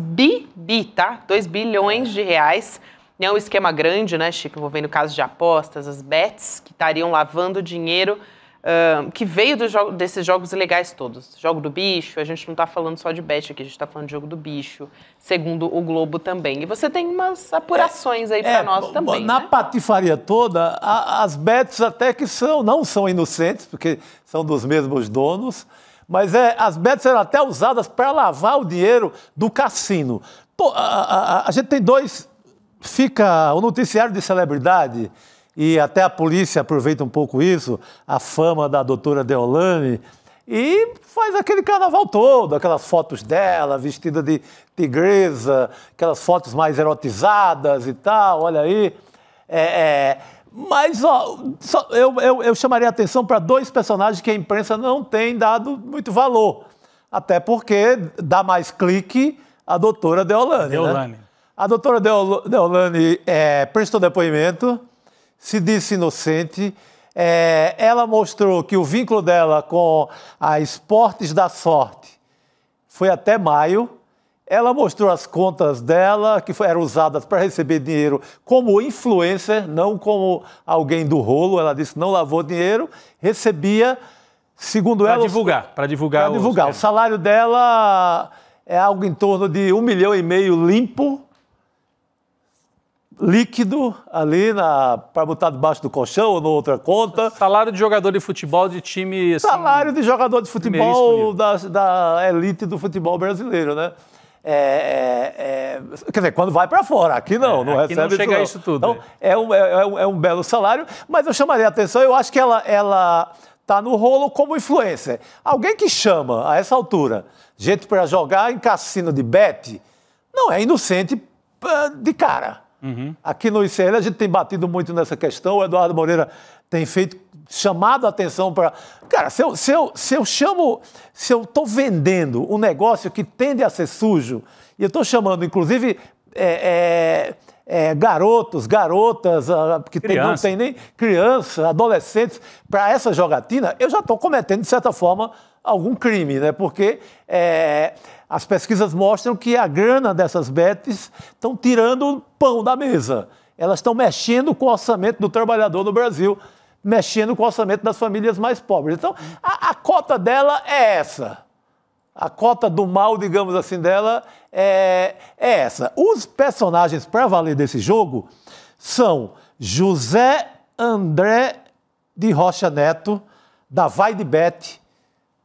bilhões de reais. É um esquema grande, né, Chico, envolvendo casos de apostas, as bets, que estariam lavando dinheiro que veio desses jogos ilegais todos. Jogo do bicho, a gente não está falando só de bet aqui, a gente está falando de jogo do bicho, segundo o Globo também. E você tem umas apurações aí para nós também, Na né? patifaria toda, as bets até que não são inocentes, porque são dos mesmos donos, mas as bets eram até usadas para lavar o dinheiro do cassino. Pô, a gente tem fica o noticiário de celebridade, e até a polícia aproveita um pouco isso, a fama da doutora Deolane, e faz aquele carnaval todo, aquelas fotos dela, vestida de tigresa, aquelas fotos mais erotizadas e tal, olha aí. Mas eu chamaria a atenção para 2 personagens que a imprensa não tem dado muito valor, até porque dá mais clique a doutora Deolane. Né? A doutora Deolane prestou depoimento, se disse inocente. Ela mostrou que o vínculo dela com a Esportes da Sorte foi até maio. Ela mostrou as contas dela, que eram usadas para receber dinheiro como influencer, não como alguém do rolo. Ela disse que não lavou dinheiro, recebia, segundo ela... Para divulgar. O salário dela é algo em torno de 1,5 milhão limpo, líquido ali para botar debaixo do colchão ou noutra conta. Salário de jogador de futebol de time... Assim, salário de jogador de futebol da elite do futebol brasileiro, né? Quer dizer, quando vai para fora. Aqui não aqui recebe não chega isso, a isso tudo. Então, é um belo salário, mas eu chamaria a atenção, eu acho que ela está no rolo como influencer. Alguém que chama, a essa altura, gente para jogar em cassino de bet, não é inocente de cara. Uhum. Aqui no ICL a gente tem batido muito nessa questão, o Eduardo Moreira tem chamado a atenção para... Cara, se eu estou vendendo um negócio que tende a ser sujo, e eu estou chamando, inclusive, garotos, garotas, que não tem nem criança, adolescentes, para essa jogatina, eu já estou cometendo, de certa forma, algum crime, né? Porque as pesquisas mostram que a grana dessas bets estão tirando o pão da mesa. Elas estão mexendo com o orçamento do trabalhador no Brasil, mexendo com o orçamento das famílias mais pobres. Então, a cota dela é essa. A cota do mal, digamos assim, dela é essa. Os personagens para valer desse jogo são José André de Rocha Neto, da Vai de Bet,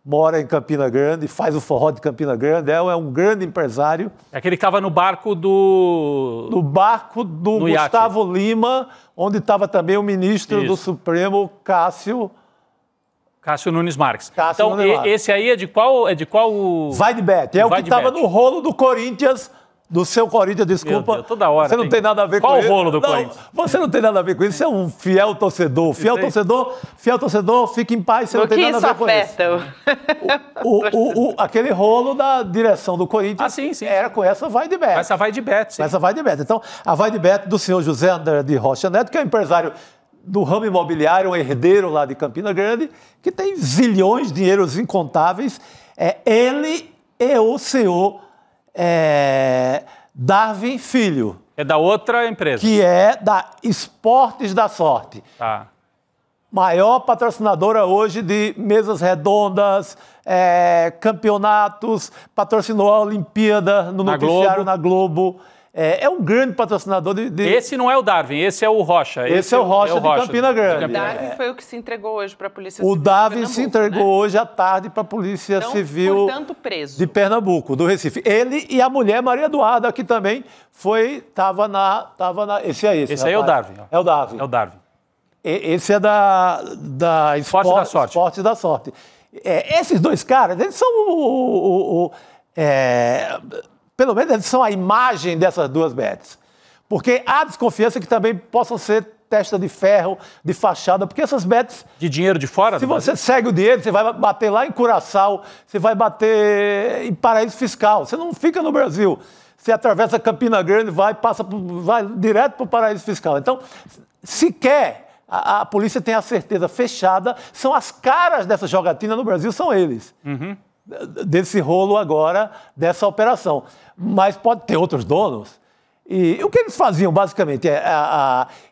mora em Campina Grande, faz o forró de Campina Grande, é um grande empresário. É aquele que estava no barco do... No barco do Gustavo Lima, onde estava também o ministro do Supremo, Cássio Nunes Marques. Nunes Marques. Esse aí é de qual... Vai de Bet, é o que estava no rolo do Corinthians do seu Corinthians, desculpa. Meu Deus, toda hora você não tem nada a ver com isso. Qual o rolo do Corinthians? Você não tem nada a ver com isso, você é um fiel torcedor. Fiel torcedor, fica em paz, você não tem nada a ver com isso. Aquele rolo da direção do Corinthians era com essa vai de bet. Essa vai de bet, sim. Essa vai de bet. Então, a vai de bet do senhor José André de Rocha Neto, que é um empresário do ramo imobiliário, um herdeiro lá de Campina Grande, que tem zilhões, dinheiros incontáveis. Ele e o senhor Darwin Filho. É da outra empresa. Que é da Esportes da Sorte. Tá. Maior patrocinadora hoje de mesas redondas, campeonatos, patrocinou a Olimpíada no noticiário na Globo. É um grande patrocinador de... Esse não é o Darwin, esse é o Rocha. Esse é o Rocha de Campina Grande. O Darwin foi o que se entregou hoje para a Polícia Civil. O Darwin se entregou hoje à tarde para a Polícia Civil preso. de Pernambuco, do Recife. Ele e a mulher Maria Eduarda, que também estava na... Esse é esse. Esse aí é o Darwin. É o Darwin. É o Darwin. Esse é da Esporte da Sorte. Esses dois caras, eles são pelo menos eles são a imagem dessas duas bets. Porque há desconfiança que também possam ser testa de ferro, de fachada, porque essas bets... De dinheiro de fora? Se você segue o dinheiro, você vai bater lá em Curaçao, você vai bater em paraíso fiscal. Você não fica no Brasil. Você atravessa Campina Grande, vai direto para o paraíso fiscal. Então, sequer a polícia tem a certeza fechada, são as caras dessa jogatina no Brasil, são eles. Uhum. Desse rolo agora, dessa operação. Mas pode ter outros donos. E o que eles faziam, basicamente,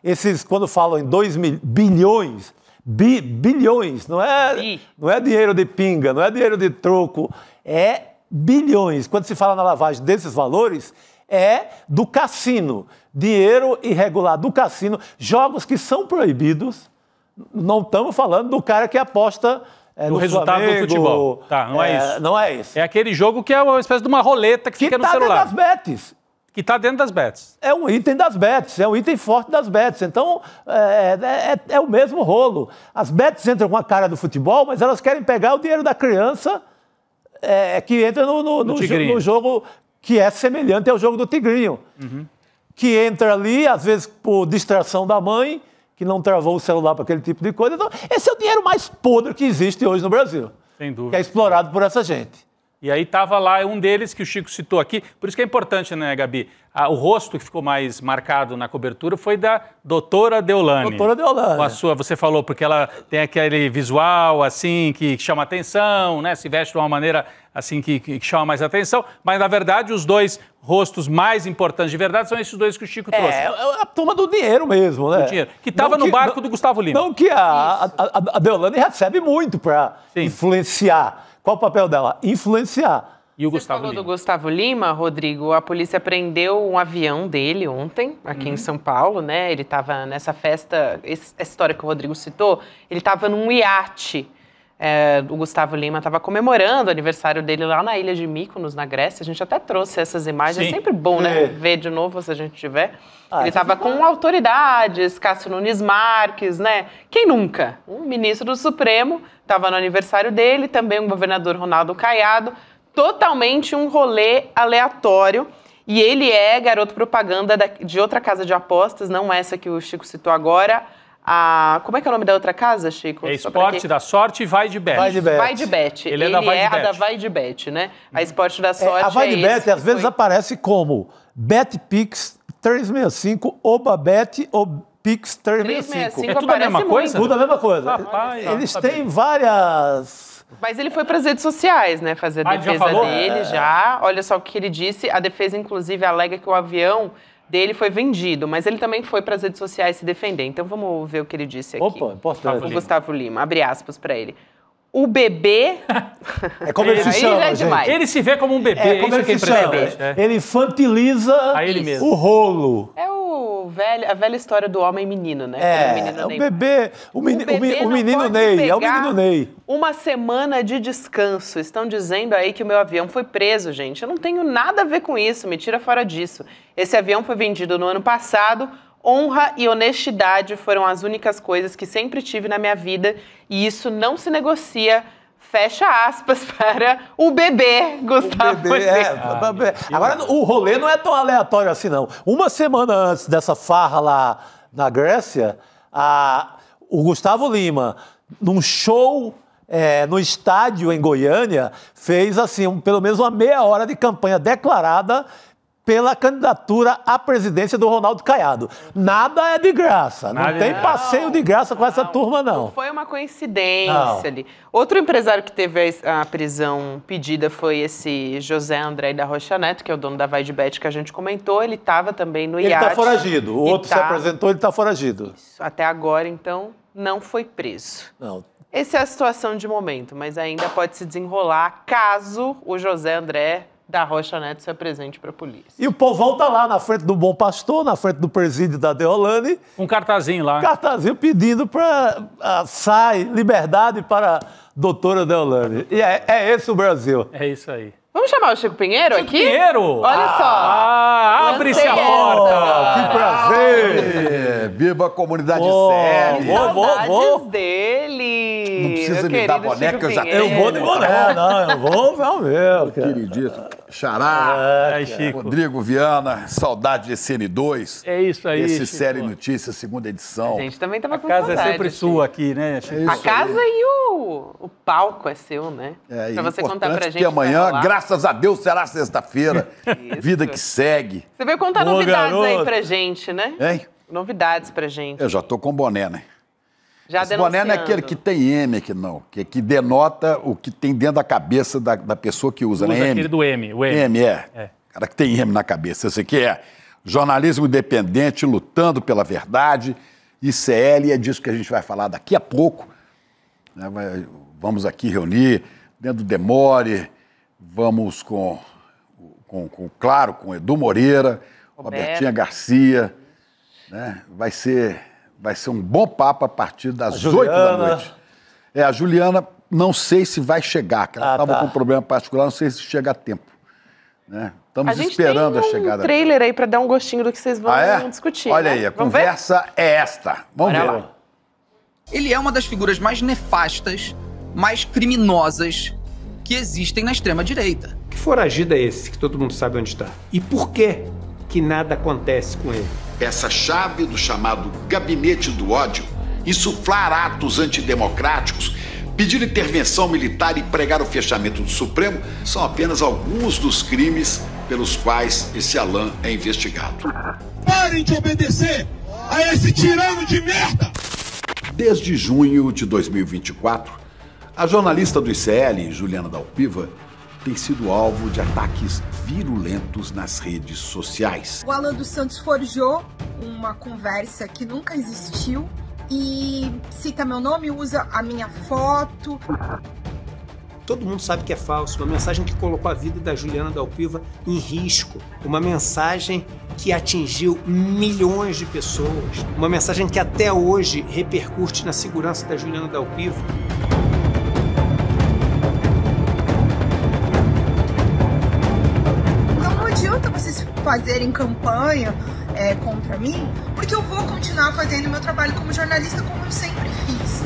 esses, quando falam em 2 bilhões, bilhões, não é dinheiro de pinga, não é dinheiro de troco, é bilhões. Quando se fala na lavagem desses valores, é do cassino. Dinheiro irregular do cassino, jogos que são proibidos. Não estamos falando do cara que aposta... no resultado Flamengo, do futebol. Tá, não é isso. Não é isso. É aquele jogo que é uma espécie de uma roleta que fica no celular. Que está dentro das bets. Que está dentro das bets. É um item das bets, é um item forte das bets. Então, é o mesmo rolo. As bets entram com a cara do futebol, mas elas querem pegar o dinheiro da criança que entra no jogo que é semelhante ao jogo do Tigrinho. Uhum. Que entra ali, às vezes, por distração da mãe, que não travou o celular para aquele tipo de coisa. Então, esse é o dinheiro mais podre que existe hoje no Brasil. Sem dúvida. Que é explorado por essa gente. E aí estava lá um deles que o Chico citou aqui. Por isso que é importante, né, Gabi? O rosto que ficou mais marcado na cobertura foi da doutora Deolane. Doutora Deolane. Com a sua, você falou, porque ela tem aquele visual, assim, que chama atenção, né? Se veste de uma maneira, assim, que chama mais atenção. Mas, na verdade, os dois rostos mais importantes de verdade são esses dois que o Chico trouxe. É a turma do dinheiro mesmo, né? Do dinheiro. Que estava no barco do Gustavo Lima. Não que a Deolane recebe muito para influenciar. Qual o papel dela? Influenciar. E o Você Gustavo falou Lima. do Gustavo Lima, Rodrigo, a polícia prendeu um avião dele ontem, aqui em São Paulo, né? Ele estava nessa festa, essa história que o Rodrigo citou, ele estava num iate. O Gustavo Lima estava comemorando o aniversário dele lá na ilha de Mykonos, na Grécia. A gente até trouxe essas imagens. Sim. É sempre bom, né? Ver de novo, se a gente tiver. Ele estava com autoridades, Cássio Nunes Marques, né? Quem nunca? Um ministro do Supremo estava no aniversário dele, também o governador Ronaldo Caiado. Totalmente um rolê aleatório. E ele é garoto propaganda de outra casa de apostas, não essa que o Chico citou agora. Como é que é o nome da outra casa, Chico? É Esporte da Sorte e Vai de Bet. Vai de Bet. Vai de Bet. Ele é da Vai de Bet. A da Vai de Bet, né? A Esporte da Sorte a Vai de Bet, às vezes, aparece como BetPix 365, ObaBet ou Pix 365. É tudo a mesma coisa? Tudo a mesma coisa. Rapaz, eles têm várias... Mas ele foi para as redes sociais, né? Fazer a defesa dele já. Olha só o que ele disse. A defesa, inclusive, alega que o avião dele foi vendido, mas ele também foi para as redes sociais se defender. Então vamos ver o que ele disse aqui. Opa, importante. O Gustavo Lima, abre aspas para ele. O bebê... É como ele se chama, já é demais. Ele se vê como um bebê, como ele que é se chama. impressionante. Ele infantiliza A ele mesmo. o rolo. É a velha história do homem e menino, né? O bebê, o menino Ney, é o menino Ney. Uma semana de descanso. Estão dizendo aí que o meu avião foi preso, gente. Eu não tenho nada a ver com isso, me tira fora disso. Esse avião foi vendido no ano passado. Honra e honestidade foram as únicas coisas que sempre tive na minha vida e isso não se negocia, Fecha aspas para o bebê Gustavo Lima. Agora, o rolê não é tão aleatório assim, não. Uma semana antes dessa farra lá na Grécia, o Gustavo Lima, num show no estádio em Goiânia, fez assim, pelo menos uma meia hora de campanha declarada pela candidatura à presidência do Ronaldo Caiado. Nada é de graça, não tem passeio de graça com essa turma, não. Não foi uma coincidência ali. Outro empresário que teve a prisão pedida foi esse José André da Rocha Neto, que é o dono da Vai de Bet que a gente comentou. Ele estava também no iate. Ele está foragido. O outro se apresentou, ele está foragido. Isso. Até agora, então, não foi preso. Não. Essa é a situação de momento, mas ainda pode se desenrolar caso o José André da Rocha Neto se apresente para a polícia. E o povão tá lá na frente do Bom Pastor, na frente do presídio da Deolane. Um cartazinho lá. Cartazinho pedindo para sai liberdade para a doutora Deolane. E é esse o Brasil. É isso aí. Vamos chamar o Chico Pinheiro aqui? Pinheiro! Olha só! Abre-se a porta! Que prazer! Viva a comunidade Que séria! saudades dele! Não precisa meu me dar querido boneca, Chico eu já Pinheiro. Eu vou de boné, não, eu vou ver o meu. Queridíssimo. Xará, Aí, Chico. Rodrigo Viana, saudade de CN2. É isso aí, Esse Chico. Série Notícias, segunda edição. A gente também tava com A casa saudade, é sempre Chico. sua aqui, né, Chico? A casa e o palco é seu, né? É, Pra você contar pra gente. que amanhã, vai rolar. graças a Deus, será sexta-feira. Vida que segue. Você veio contar Boa, novidades aí garoto. pra gente, né? Hein? Novidades pra gente. Eu já tô com boné, né? Já Esse boné não é aquele que tem M aqui, não. Que denota o que tem dentro da cabeça da pessoa que usa, né? Usa M. aquele do M, o M. M, é. Cara que tem M na cabeça. Esse aqui é jornalismo independente, lutando pela verdade. ICL, é disso que a gente vai falar daqui a pouco. Né? Vamos aqui reunir dentro do Demore, vamos com Edu Moreira, Robertinha Garcia. Né? Vai ser um bom papo a partir das 8 da noite. A Juliana, não sei se vai chegar, que ela estava com um problema particular, não sei se chega a tempo. Né? Estamos esperando a chegada. Tem um trailer aí pra dar um gostinho do que vocês vão discutir. Olha né? aí, a Vamos conversa é esta. Vamos ver. Lá. Ele é uma das figuras mais nefastas, mais criminosas que existem na extrema-direita. Que foragido é esse que todo mundo sabe onde está? E por que nada acontece com ele? Peça-chave do chamado gabinete do ódio, insuflar atos antidemocráticos, pedir intervenção militar e pregar o fechamento do Supremo são apenas alguns dos crimes pelos quais esse Alain é investigado. Parem de obedecer a esse tirano de merda! Desde junho de 2024, a jornalista do ICL, Juliana Dalpiva, tem sido alvo de ataques virulentos nas redes sociais. O Alan dos Santos forjou uma conversa que nunca existiu e cita meu nome, usa a minha foto. Todo mundo sabe que é falso, uma mensagem que colocou a vida da Juliana Dalpiva em risco, uma mensagem que atingiu milhões de pessoas, uma mensagem que até hoje repercute na segurança da Juliana Dalpiva. Não adianta vocês fazerem campanha contra mim, porque eu vou continuar fazendo meu trabalho como jornalista como eu sempre fiz.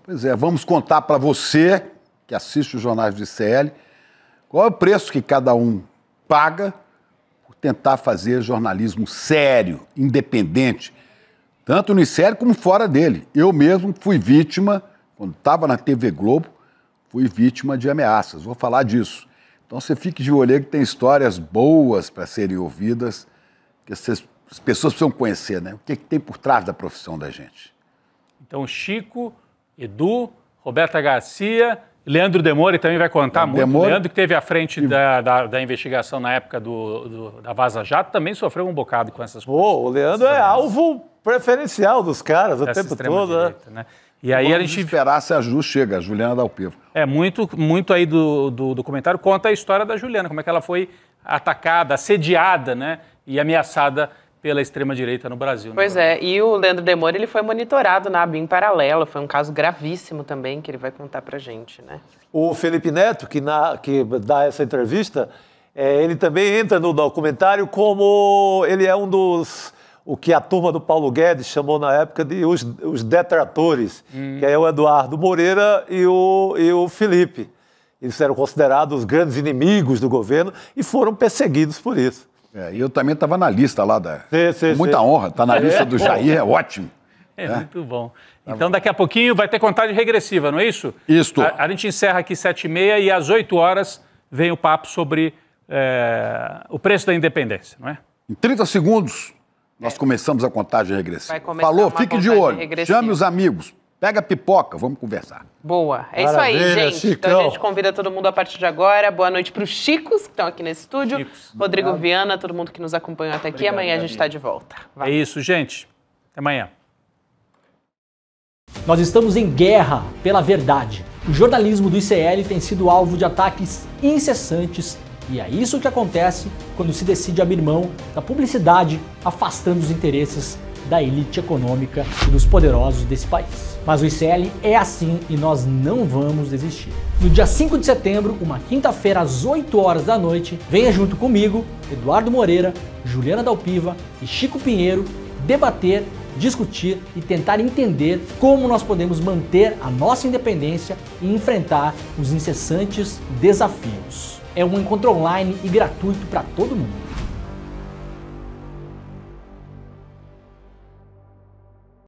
Pois é, vamos contar para você, que assiste os jornais do ICL, qual é o preço que cada um paga por tentar fazer jornalismo sério, independente, tanto no ICL como fora dele. Eu mesmo fui vítima, quando estava na TV Globo, fui vítima de ameaças. Vou falar disso. Então você fique de olho que tem histórias boas para serem ouvidas, que as pessoas precisam conhecer, né? O que tem por trás da profissão da gente. Então, Chico, Edu, Roberta Garcia, Leandro Demore também vai contar muito. Demore. Leandro, que teve à frente da investigação na época da Vaza Jato, também sofreu um bocado com essas coisas. O Leandro é alvo preferencial dos caras o Dessa tempo todo, né? extrema-direita, né? E aí Vamos a gente esperar se a Ju chega, a Juliana Dalpiva. muito aí do documentário conta a história da Juliana, como é que ela foi atacada, assediada, né, e ameaçada pela extrema-direita no Brasil. Pois é, e o Leandro Demore, ele foi monitorado na ABIN Paralelo, foi um caso gravíssimo também, que ele vai contar pra gente, né? O Felipe Neto, que dá essa entrevista, ele também entra no documentário como ele é um o que a turma do Paulo Guedes chamou na época de os detratores, que é o Eduardo Moreira e o Felipe. Eles eram considerados os grandes inimigos do governo e foram perseguidos por isso. E eu também estava na lista lá muita honra, tá na lista do Jair, é ótimo. Muito bom. Então, daqui a pouquinho vai ter contagem regressiva, não é isso? Isso. A gente encerra aqui 7h30 e às 8 horas vem o papo sobre o preço da independência, não é? Em 30 segundos, nós começamos a contagem regressiva. Falou, fique de olho, chame os amigos, pega a pipoca, vamos conversar. Boa, é isso aí, gente. Chicão. Então a gente convida todo mundo a partir de agora. Boa noite para os Chicos, que estão aqui nesse estúdio. Rodrigo Viana, todo mundo que nos acompanhou até aqui. Amanhã a gente está de volta. É isso, gente. Até amanhã. Nós estamos em guerra pela verdade. O jornalismo do ICL tem sido alvo de ataques incessantes e é isso que acontece quando se decide abrir mão da publicidade, afastando os interesses da elite econômica e dos poderosos desse país. Mas o ICL é assim e nós não vamos desistir. No dia 5 de setembro, uma quinta-feira às 8 horas da noite, venha junto comigo, Eduardo Moreira, Juliana Dalpiva e Chico Pinheiro debater, discutir e tentar entender como nós podemos manter a nossa independência e enfrentar os incessantes desafios. É um encontro online e gratuito para todo mundo.